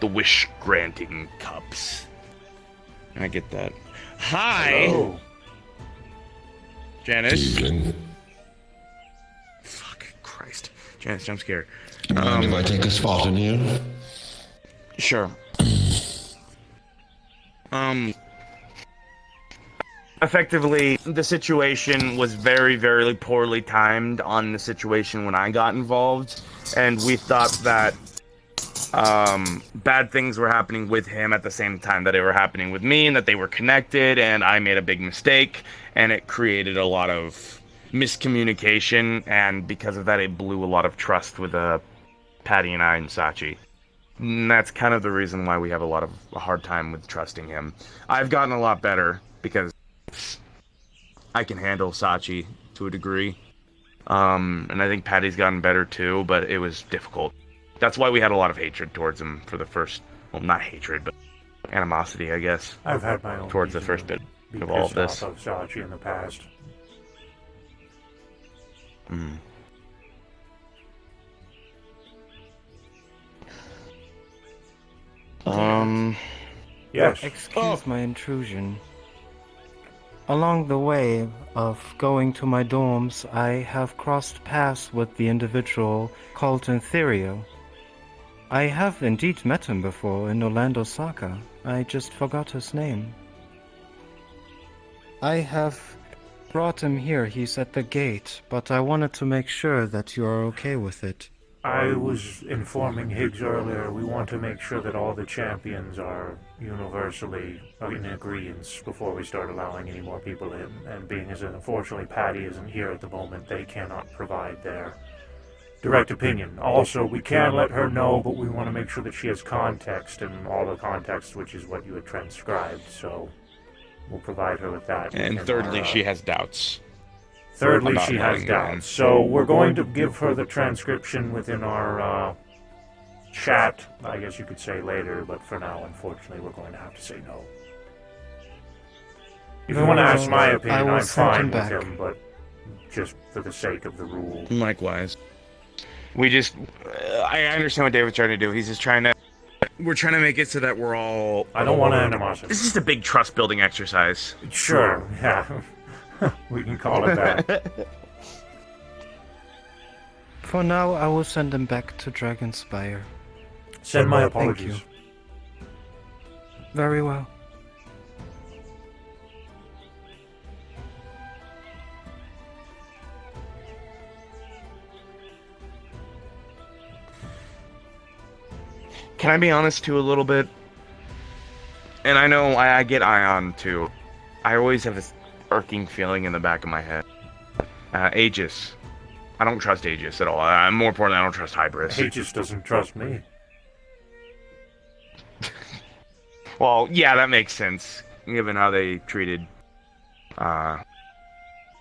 wish-granting cups. I get that. Hi! Hello. Janice? Evening. Fuck, Christ. Janice, jump scare. Mind if I take a spot in here? Sure. Effectively, the situation was very, very poorly timed on the situation when I got involved, and we thought that bad things were happening with him at the same time that they were happening with me, and that they were connected, and I made a big mistake, and it created a lot of miscommunication, and because of that, it blew a lot of trust with Patty and I and Sachi. And that's kind of the reason why we have a hard time with trusting him. I've gotten a lot better because I can handle Sachi to a degree. And I think Patty's gotten better too, but it was difficult. That's why we had a lot of hatred towards him for the first, well, not hatred, but animosity, I guess. I've had my own towards the first bit of all of this. Of Sachi in the past. Yes. Excuse my intrusion. Along the way of going to my dorms, I have crossed paths with the individual called Etherio. I have indeed met him before in Orlando Saka. I just forgot his name. I have brought him here. He's at the gate, but I wanted to make sure that you are okay with it. I was informing Higgs earlier, we want to make sure that all the champions are universally in agreement before we start allowing any more people in. And being as unfortunately Patty isn't here at the moment, they cannot provide their direct opinion. Also, we can let her know, but we want to make sure that she has context, and all the context, which is what you had transcribed, so we'll provide her with that. And thirdly, she has doubts. Thirdly, she has doubts. So we're going to give her the transcription within our chat, I guess you could say later, but for now, unfortunately, we're going to have to say no. If you want to ask my opinion, I'm fine with him, but just for the sake of the rule. Likewise. I understand what David's trying to do. He's just trying to... We're trying to make it so that we're all... I don't want animosity. This is just a big trust-building exercise. Sure, yeah. We can call it that. For now, I will send him back to Dragonspire. Send my apologies. Thank you. Very well. Can I be honest too a little bit? And I know I get Ion too. I always have this irking feeling in the back of my head. Aegis. I don't trust Aegis at all. More importantly, I don't trust Hybris. Aegis doesn't trust me. Well, yeah, that makes sense, given how they treated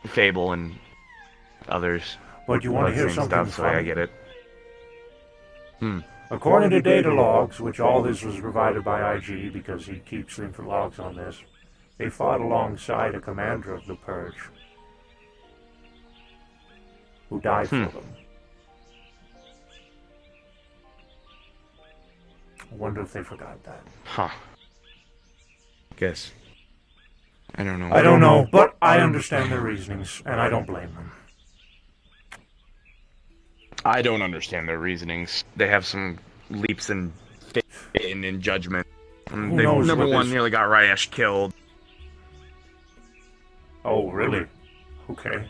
Fable and others. But you want to hear something stuff, so I funny? get it. According to data logs, which all this was provided by IG because he keeps the logs on this, they fought alongside a commander of the Purge who died for them. I wonder if they forgot that. Huh. Guess. I don't know. I don't know, but I understand their reasonings, and I don't blame them. I don't understand their reasonings. They have some leaps in faith and in judgment. They, knows number what one, this- nearly got Ryesh killed. Oh, really? Okay.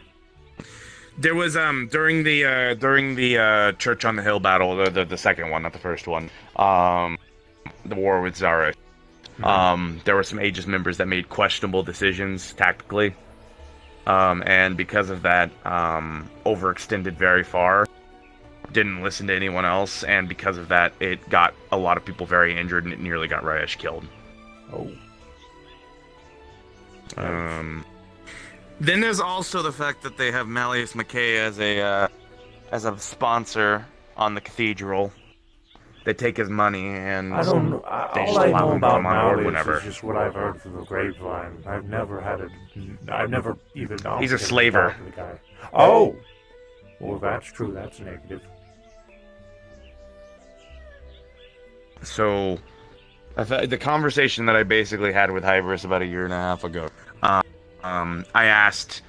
There was during the Church on the Hill battle, the second one, not the first one. The war with Zara. There were some Aegis members that made questionable decisions tactically, and because of that, overextended very far. Didn't listen to anyone else, and because of that, it got a lot of people very injured, and it nearly got Ryesh killed. Oh. Then there's also the fact that they have Malleus McKay as a sponsor on the cathedral. They take his money and I don't know. they just All I allow know him to about come on board Malleus whenever. is just what I've heard through the grapevine. I've never even known. He's a slaver. The guy. Oh! Well, that's true. That's negative. So, the conversation that I basically had with Hybris about a year and a half ago, I asked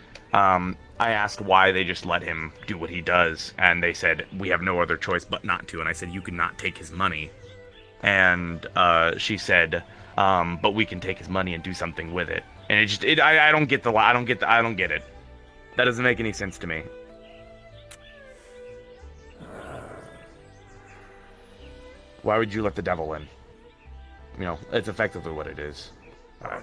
why they just let him do what he does, and they said, we have no other choice but not to, and I said, you cannot take his money. And she said, but we can take his money and do something with it. And I don't get it. That doesn't make any sense to me. Why would you let the devil in? You know, it's effectively what it is. I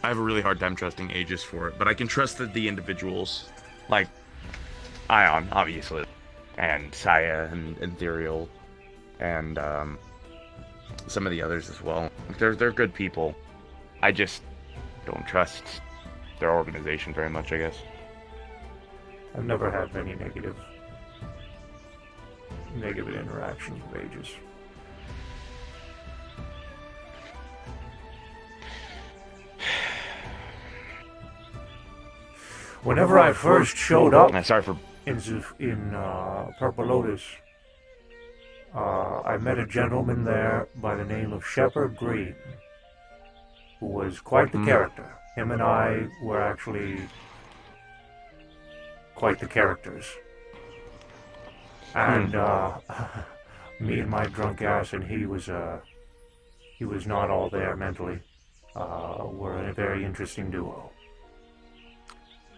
have a really hard time trusting Aegis for it, but I can trust the individuals, like Ion, obviously, and Saya and Ethereal, and some of the others as well. They're good people. I just don't trust their organization very much, I guess. I've never had many negative interactions with Aegis. Whenever I first showed up in Purple Lotus, I met a gentleman there by the name of Shepard Green, who was quite the character. Him and I were actually quite the characters. And me and my drunk ass, and he was not all there mentally. Were a very interesting duo.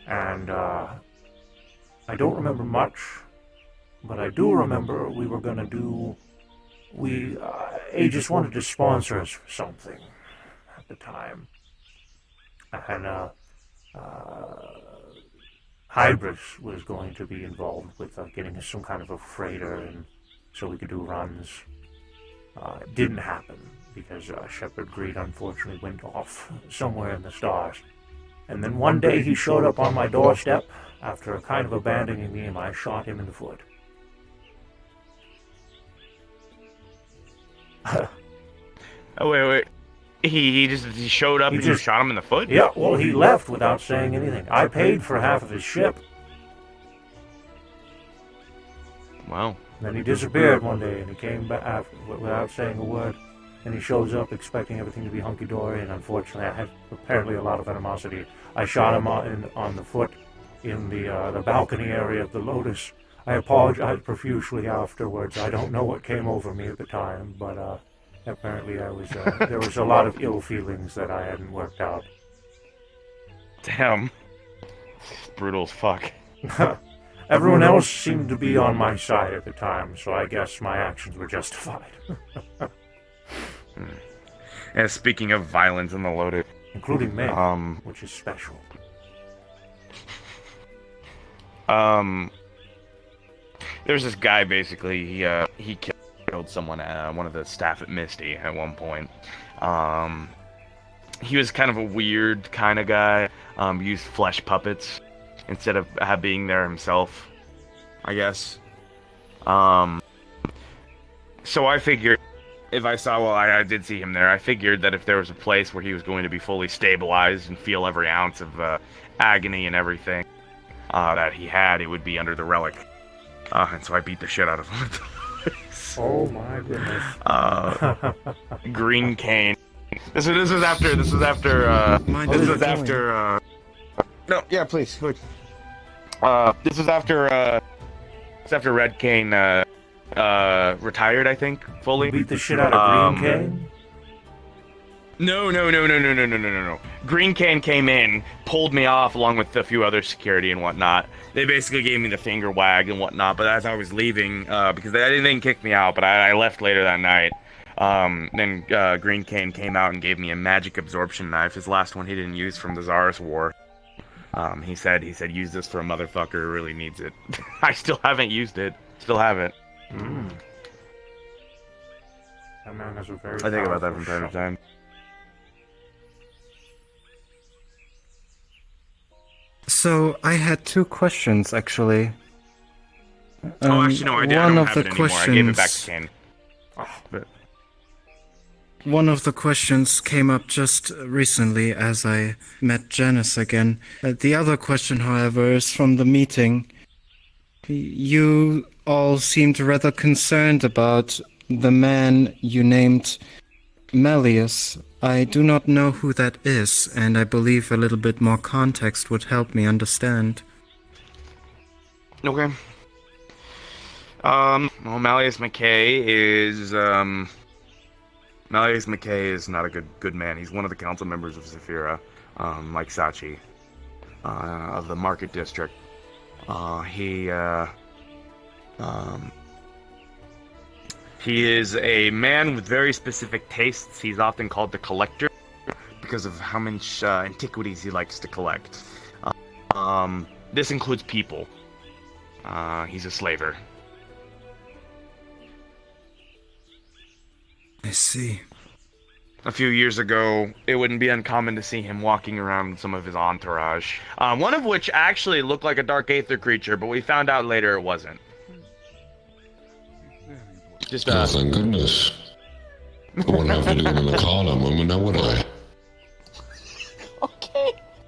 And I don't remember much, but I do remember we were gonna do. Aegis wanted to sponsor us for something at the time, and Hybris was going to be involved with getting us some kind of a freighter, and so we could do runs. It didn't happen because Shepard Green unfortunately went off somewhere in the stars. And then one day he showed up on my doorstep after kind of abandoning me, and I shot him in the foot. Oh, wait. He showed up and you shot him in the foot? Yeah, well, he left without saying anything. I paid for half of his ship. Wow. Then he disappeared one day, and he came back without saying a word. And he shows up expecting everything to be hunky-dory, and unfortunately I had apparently a lot of animosity. I shot him on the foot in the balcony area of the Lotus. I apologized profusely afterwards. I don't know what came over me at the time, but apparently there was a lot of ill feelings that I hadn't worked out. Damn. Brutal as fuck. Everyone else seemed to be on my side at the time, so I guess my actions were justified. And speaking of violence in the Lotus, including me, which is special. There's this guy basically. He killed someone, one of the staff at Misty at one point. He was kind of a weird kind of guy. Used flesh puppets instead of being there himself, I guess. So I figured, if I saw, well, I did see him there. I figured that if there was a place where he was going to be fully stabilized and feel every ounce of agony and everything that he had, it would be under the relic. And so I beat the shit out of him. Oh my goodness. Green Cane. This was after. No, yeah, please. This was after. It's after Red Cane retired, I think, fully. Beat the shit out of Green Cane? No. Green Cane came in, pulled me off along with a few other security and whatnot. They basically gave me the finger wag and whatnot, but as I was leaving, because they didn't kick me out, but I left later that night. Then Green Cane came out and gave me a magic absorption knife, his last one he didn't use from the Tsarist War. He said, use this for a motherfucker who really needs it. I still haven't used it. Still haven't. That man has a very I think about that from time to time. So I had two questions actually. Oh, actually, no, I didn't. I don't have it anymore. I gave it back to Ken. But one of the questions came up just recently as I met Janice again. The other question, however, is from the meeting. You all seemed rather concerned about the man you named Malleus. I do not know who that is, and I believe a little bit more context would help me understand. Okay. Well, Malleus McKay is not a good man. He's one of the council members of Zephyra, like Sachi, of the Market District. He is a man with very specific tastes. He's often called the Collector because of how much antiquities he likes to collect. This includes people. He's a slaver. I see. A few years ago, it wouldn't be uncommon to see him walking around with some of his entourage. One of which actually looked like a Dark Aether creature, but we found out later it wasn't. Just, Oh, thank goodness. I wouldn't have to do him in the car that moment, now would I?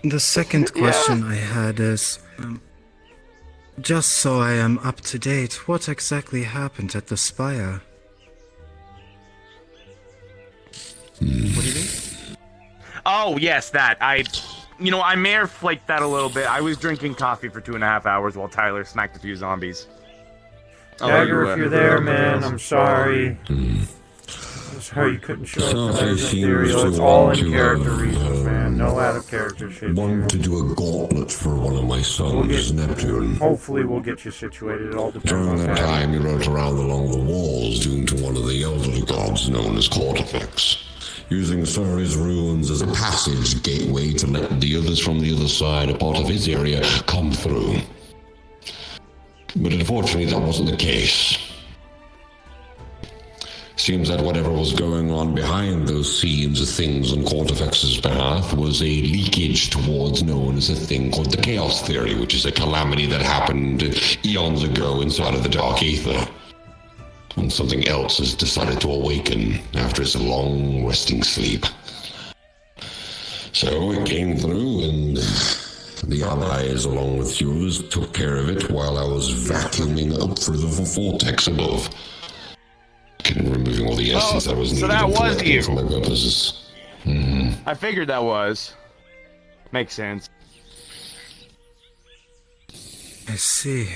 The second question I had is, just so I am up to date, what exactly happened at the Spire? What do you mean? Oh, yes, that. I may have flaked that a little bit. I was drinking coffee for 2.5 hours while Tyler smacked a few zombies. Dagger, if you're there, man, I'm sorry. Sorry you couldn't show up for Ethereal. It's all in character reasons, man. No out of character shit. Wanted to do a gauntlet for one of my sons, Neptune. Hopefully we'll get you situated. It all depends During on that that. time, he rode around along the walls, due to one of the elderly gods known as Cortifex, using Suri's ruins as a passage gateway to let the others from the other side, a part of his area, come through. But unfortunately, that wasn't the case. Seems that whatever was going on behind those scenes of things on Cortifex's behalf was a leakage towards known as a thing called the Chaos Theory, which is a calamity that happened eons ago inside of the Dark Aether. And something else has decided to awaken after its long resting sleep. So it came through, and the allies, along with yours, took care of it while I was vacuuming up through the vortex above. Removing all the essence that was needed so that was you. for my purposes. I figured that was. Makes sense. I see.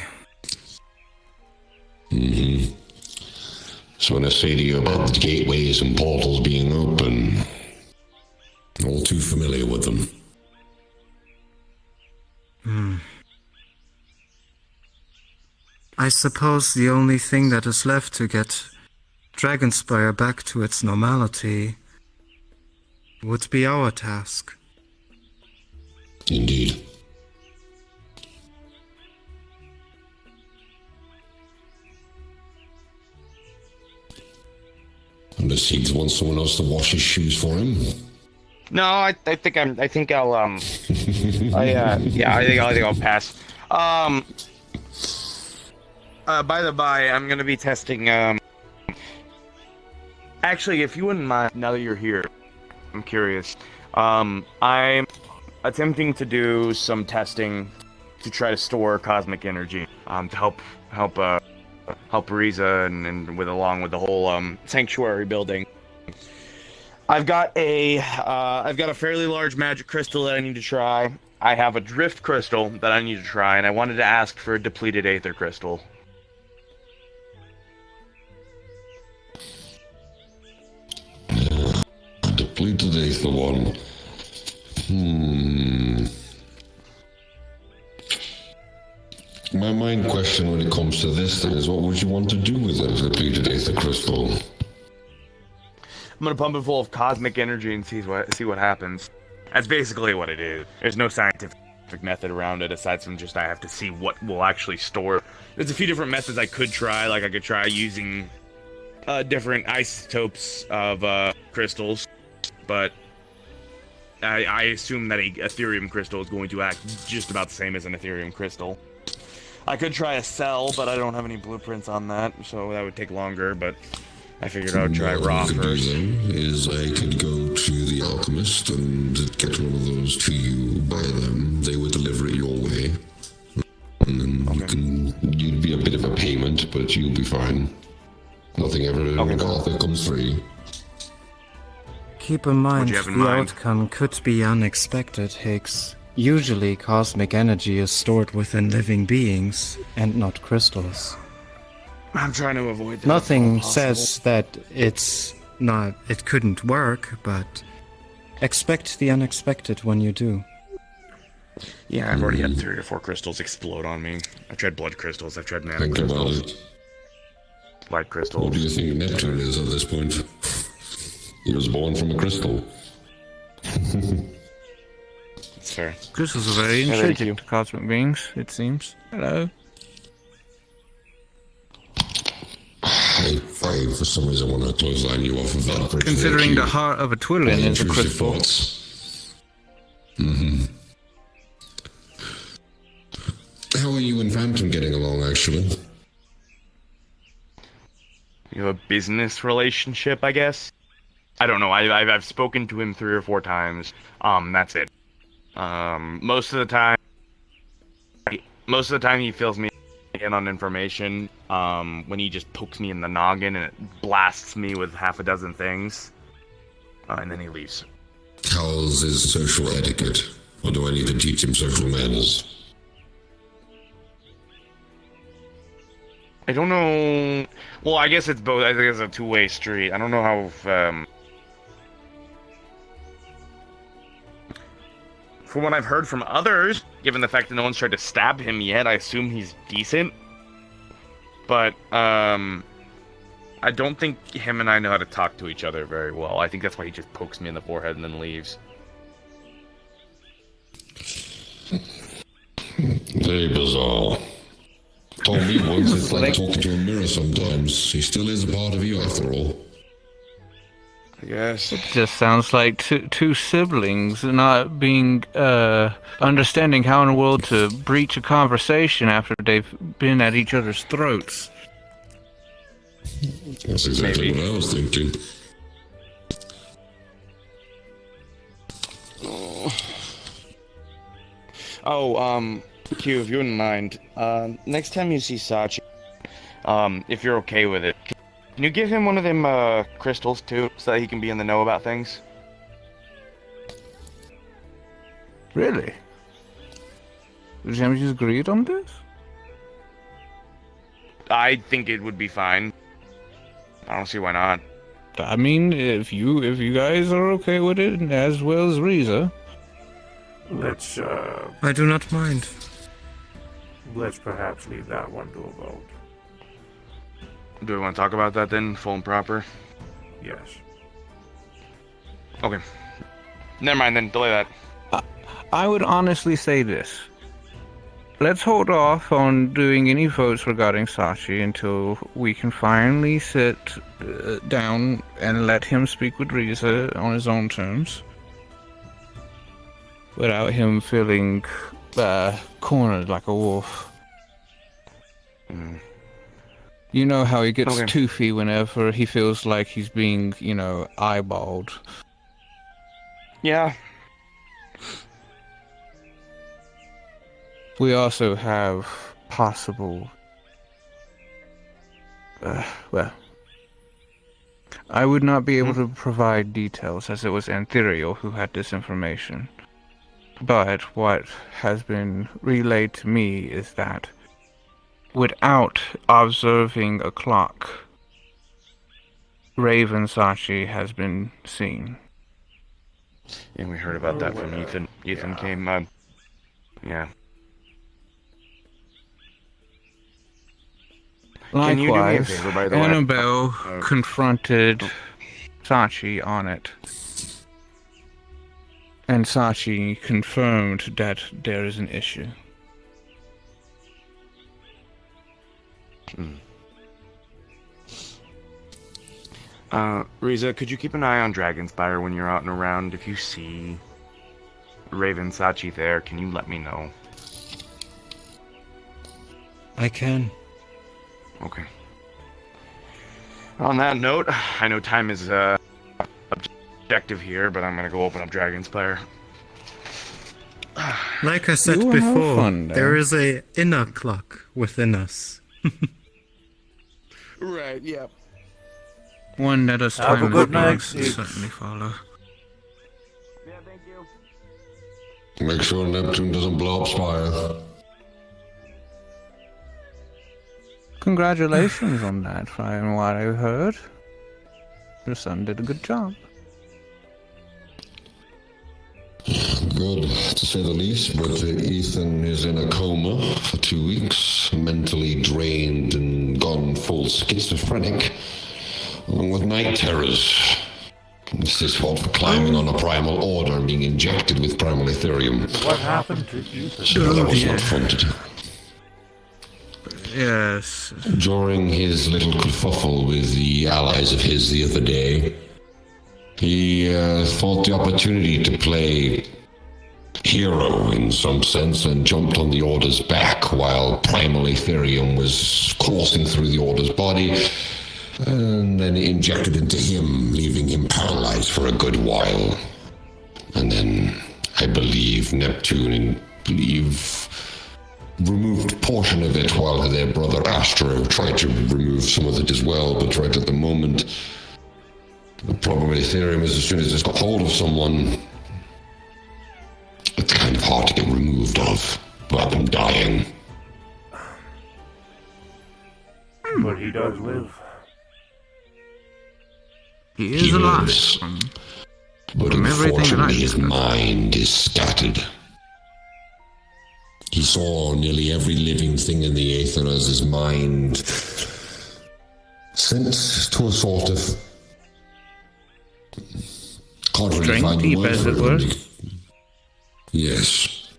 So when I say to you about the gateways and portals being open, all too familiar with them. I suppose the only thing that is left to get Dragonspire back to its normality would be our task. Indeed. Unless he wants someone else to wash his shoes for him. No, I think I'll I think I'll pass. By the by, I'm gonna be testing. Actually, if you wouldn't mind, now that you're here, I'm curious. I'm attempting to do some testing to try to store cosmic energy. To help Riza and along with the whole sanctuary building. I've got a fairly large magic crystal that I need to try. I have a drift crystal that I need to try, and I wanted to ask for a depleted aether crystal. Depleted aether one. My main question when it comes to this thing is, what would you want to do with a depleted aether crystal? I'm gonna pump it full of cosmic energy and see what happens. That's basically what it is. There's no scientific method around it aside from just I have to see what will actually store. There's a few different methods I could try, like I could try using different isotopes of crystals, but I assume that a Ethereum crystal is going to act just about the same as an Ethereum crystal. I could try a cell, but I don't have any blueprints on that, so that would take longer, but I figured I would try raw first. What I could do then is I could go to the alchemist and get one of those to you by them. They would deliver it your way. And then you'd be a bit of a payment, but you'll be fine. Nothing ever in Gothic comes free. Keep in mind, the outcome could be unexpected, Higgs. Usually, cosmic energy is stored within living beings, and not crystals. I'm trying to avoid that. Nothing says that it couldn't work, but expect the unexpected when you do. Yeah, I've already had 3 or 4 crystals explode on me. I've tried blood crystals, I've tried mana Think crystals. about it. Light crystals. What do you think Neptune is at this point? He was born from a crystal. That's fair. Crystals are very intrinsic to cosmic beings, it seems. Hello. For some reason, want to clothesline you off of that bridge. Considering the heart of a Twillin is a crystal. How are you and Phantom getting along, actually? You have a business relationship, I guess? I don't know. I've spoken to him 3 or 4 times. That's it. Most of the time he fills me in on information. When he just pokes me in the noggin and it blasts me with half a dozen things, and then he leaves. How's his social etiquette? Or do I need to teach him social manners? I don't know. Well, I guess it's both. I think it's a two-way street. I don't know how. From what I've heard from others, given the fact that no one's tried to stab him yet, I assume he's decent. But I don't think him and I know how to talk to each other very well. I think that's why he just pokes me in the forehead and then leaves. Very bizarre. Told me once it's like talking to a mirror sometimes. He still is a part of you after all. I guess. It just sounds like two siblings not being, understanding how in the world to breach a conversation after they've been at each other's throats. That's exactly what I was thinking. Q, if you wouldn't mind, next time you see Sachi, if you're okay with it, can you give him one of them, crystals, too, so that he can be in the know about things? Really? Did you just agreed on this? I think it would be fine. I don't see why not. I mean, if you guys are okay with it, as well as Riza. Let's, I do not mind. Let's perhaps leave that one to a vote. Do we want to talk about that then, full and proper? Yes. Okay. Never mind then, delay that. I would honestly say this. Let's hold off on doing any votes regarding Sachi until we can finally sit down and let him speak with Riza on his own terms. Without him feeling cornered like a wolf. You know how he gets toothy whenever he feels like he's being, eyeballed. Yeah. We also have possible... I would not be able to provide details as it was Anthuriel who had this information. But what has been relayed to me is that without observing a clock, Raven Sachi has been seen. And we heard about that from Ethan. Ethan came, yeah. Likewise, Can you do me a favor, by the way? Annabelle confronted Sachi on it. And Sachi confirmed that there is an issue. Riza, could you keep an eye on Dragonspire when you're out and around? If you see Raven Sachi there, can you let me know? I can. Okay. On that note, I know time is objective here, but I'm gonna go open up Dragonspire. Like I said You will have before, fun, then. there is a inner clock within us. Right, yeah. One that us Have a time good will night. certainly follow. Make sure Neptune doesn't blow up Spire. Congratulations on that, from what I heard. Your son did a good job. Good, to say the least, but Ethan is in a coma for 2 weeks, mentally drained and gone full schizophrenic, along with night terrors. It's his fault for climbing on a primal order and being injected with primal Ethereum. What happened to Ethan? So that was not fun to do. Yes. During his little kerfuffle with the allies of his the other day, he thought the opportunity to play hero in some sense and jumped on the Order's back while primal Ethereum was coursing through the Order's body, and then injected into him, leaving him paralyzed for a good while. And then, I believe, Neptune removed a portion of it while their brother Astro tried to remove some of it as well, but right at the moment, the problem with Ethereum is as soon as it's got hold of someone, it's kind of hard to get removed of without them dying. But he does live. He is alive. lives. But from everything that I unfortunately, his mind is scattered. He saw nearly every living thing in the Aether as his mind sent to a sort of... Can't really Drink find the deep, word as for it were. Yes.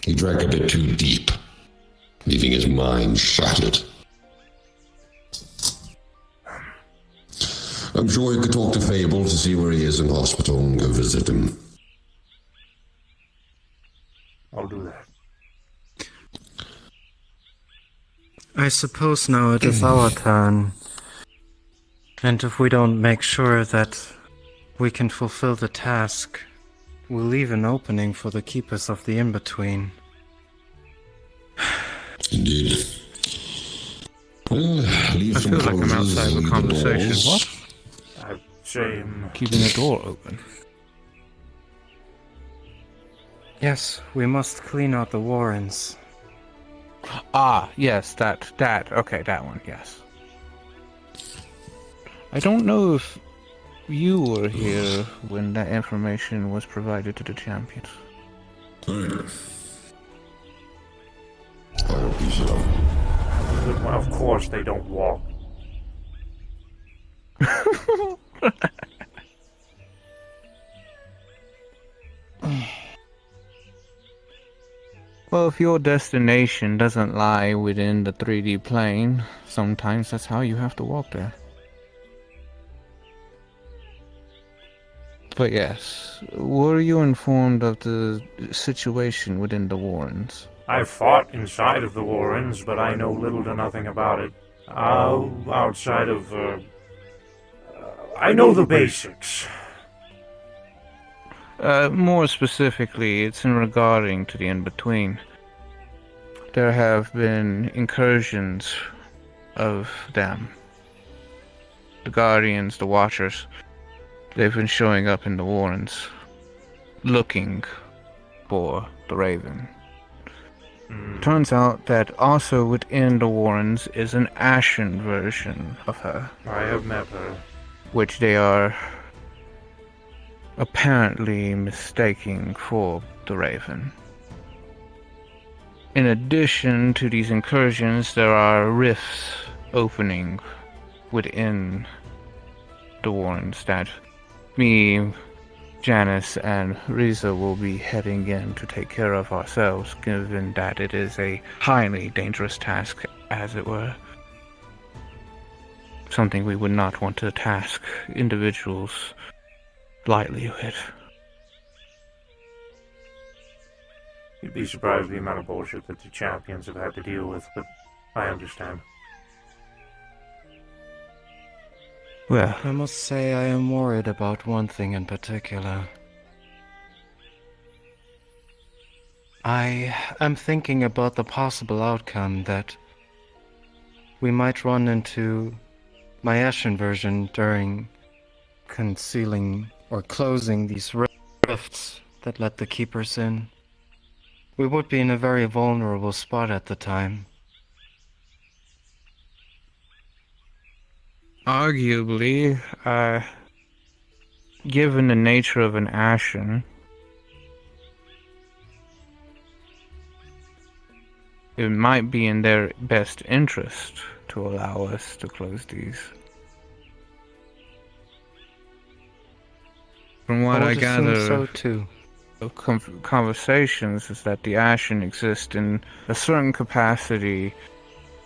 He drank a bit too deep, leaving his mind shattered. I'm sure you could talk to Fable to see where he is in hospital and go visit him. I'll do that. I suppose now it is our turn. And if we don't make sure that we can fulfill the task, we'll leave an opening for the keepers of the in-between. Indeed. Well, leave I some feel like I'm closes, outside of a leave the conversation. doors. What? Shame. Keeping the door open. Yes, we must clean out the Warrens. Ah, yes, that, okay, that one, yes. I don't know if you were here when that information was provided to the champions. I hope you so. Of course they don't walk. Well, if your destination doesn't lie within the 3D plane, sometimes that's how you have to walk there. But yes, were you informed of the situation within the Warrens? I fought inside of the Warrens, but I know little to nothing about it. Outside of, I know the basics. More specifically, it's in regarding to the in-between. There have been incursions of them. The Guardians, the Watchers, they've been showing up in the Warrens, looking for the Raven. Turns out that also within the Warrens is an Ashen version of her. I have met her. Which they are apparently mistaking for the Raven. In addition to these incursions, there are rifts opening within the Warrens that me, Janice, and Riza will be heading in to take care of ourselves, given that it is a highly dangerous task, as it were. Something we would not want to task individuals lightly with. You'd be surprised the amount of bullshit that the champions have had to deal with, but I understand. Well, I must say I am worried about one thing in particular. I am thinking about the possible outcome that we might run into my Ashen version during concealing or closing these rifts that let the Keepers in. We would be in a very vulnerable spot at the time. Arguably, given the nature of an Ashen, it might be in their best interest to allow us to close these. From what I gather so too. Of conversations is that the Ashen exist in a certain capacity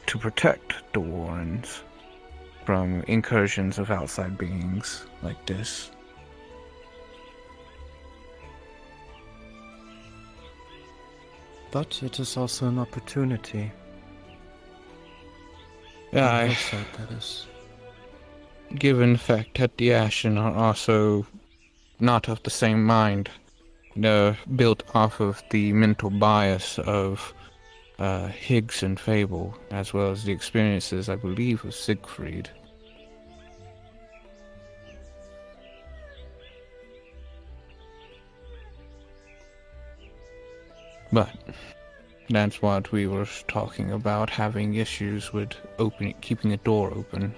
to protect the Warrens from incursions of outside beings like this. But it is also an opportunity. Yeah, that is. Given the fact that the Ashen are also not of the same mind, they're built off of the mental bias of Higgs and Fable, as well as the experiences, I believe, of Siegfried. But that's what we were talking about, having issues with keeping a door open.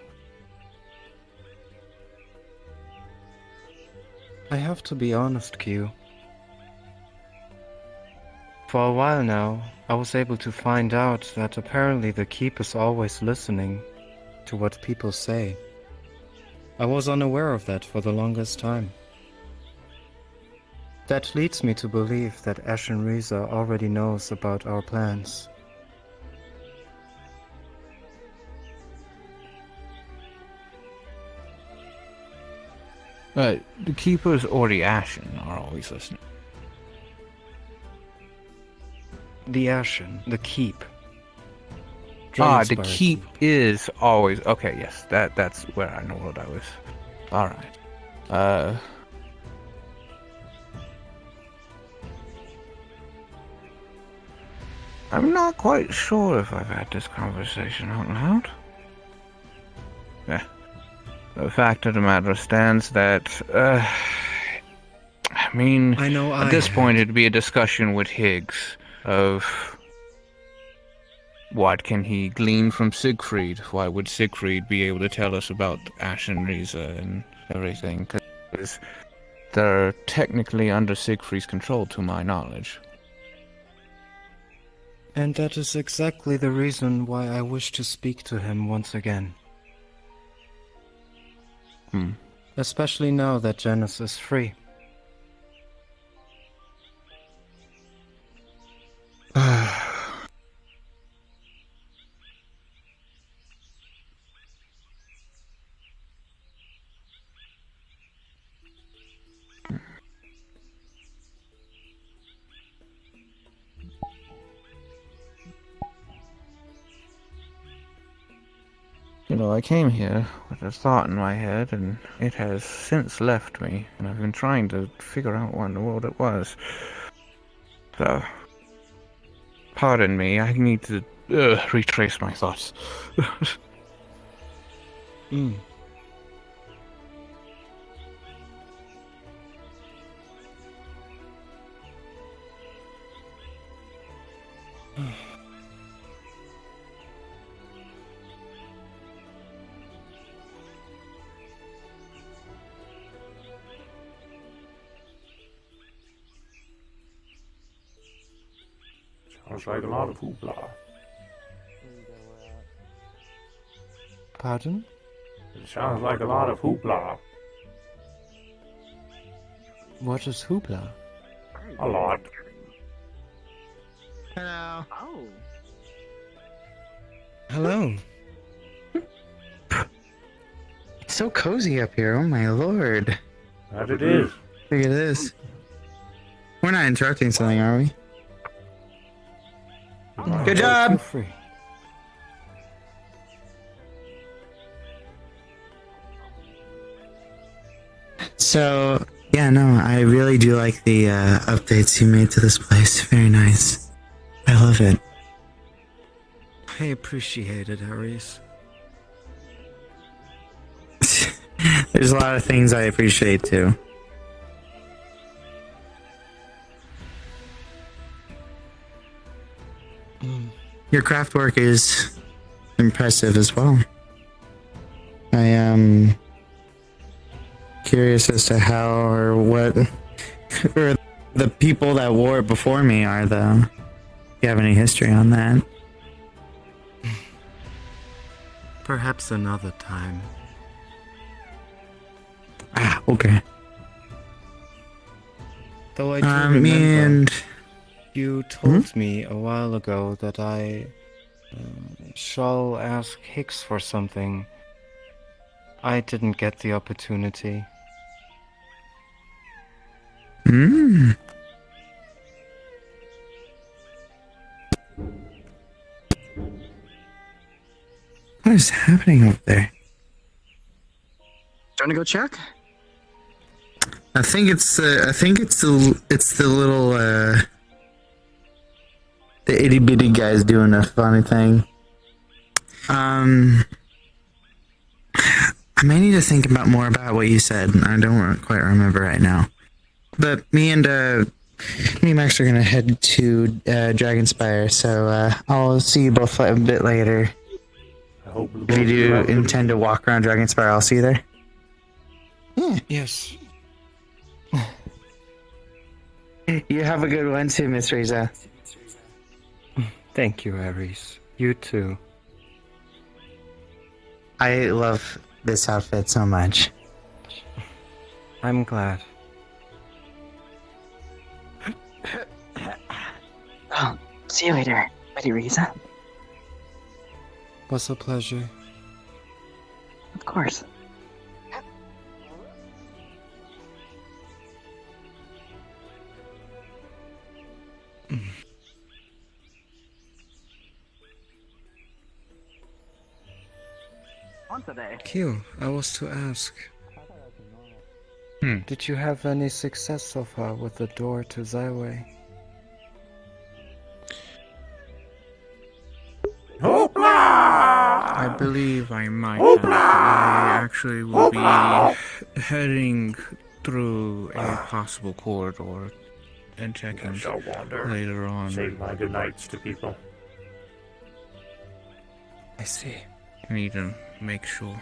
I have to be honest, Q. For a while now, I was able to find out that apparently the Keep is always listening to what people say. I was unaware of that for the longest time. That leads me to believe that Ashen Riza already knows about our plans. The Keepers or the Ashen are always listening. The Ashen, the Keep. The Keep is always... Okay, yes, that's where I know what I was. Alright. I'm not quite sure if I've had this conversation out loud. Yeah. The fact of the matter stands that, at this point it'd be a discussion with Higgs of what can he glean from Siegfried? Why would Siegfried be able to tell us about Ashen Riza and everything? Because they're technically under Siegfried's control, to my knowledge. And that is exactly the reason why I wish to speak to him once again. Especially now that Janice is free. You know, I came here with a thought in my head, and it has since left me, and I've been trying to figure out what in the world it was. So, pardon me, I need to retrace my thoughts. Sounds like a lot of hoopla. Pardon? It sounds like a lot of hoopla. What is hoopla? A lot. Hello. Oh. Hello. It's so cozy up here. Oh my lord. That it is. Look at this. We're not interrupting something, are we? Good Feel job. free. So, yeah, no, I really do like the updates you made to this place. Very nice. I love it. I appreciate it, Aries. There's a lot of things I appreciate too. Your craft work is impressive as well. I am curious as to how or what or the people that wore it before me are, though. If you have any history on that. Perhaps another time. Ah, okay. Though I do remember, and you told me a while ago that I shall ask Hicks for something. I didn't get the opportunity. What is happening up there? Do you want to go check? I think it's the little the itty bitty guy's doing a funny thing. I may need to think about more about what you said. I don't quite remember right now. But me and Max are gonna head to Dragonspire, so I'll see you both a bit later. If you do intend to walk around Dragonspire, I'll see you there. Yeah. Yes. You have a good one too, Miss Riza. Thank you, Aries. You too. I love this outfit so much. I'm glad. Oh, see you later, Lady Riza. Was a pleasure. Of course. Q, I was to ask. Did you have any success so far with the door to Zyway? I believe I might have. I actually will be heading through a possible corridor and checking later on. Say my good nights to people. I see. I need to make sure.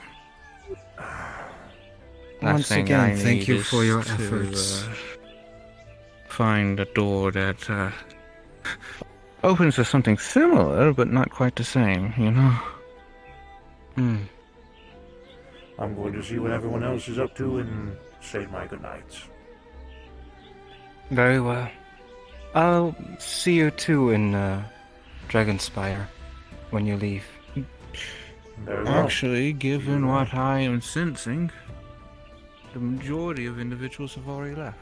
Once thing again, I thank need you is for your to, efforts. Find a door that opens to something similar, but not quite the same, you know? I'm going to see what everyone else is up to and say my goodnights. Very well. I'll see you too in Dragonspire when you leave. Actually, given what I am sensing, the majority of individuals have already left.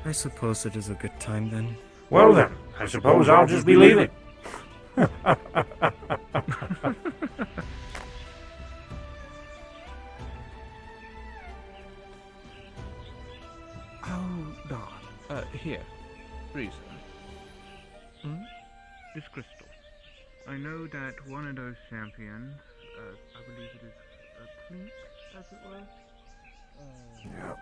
I suppose it is a good time then. Well then, I suppose I'll just be leaving. Hold on. Here. Reason. This crystal. I know that one of those champions, I believe it is a Clink, as it were. Yep.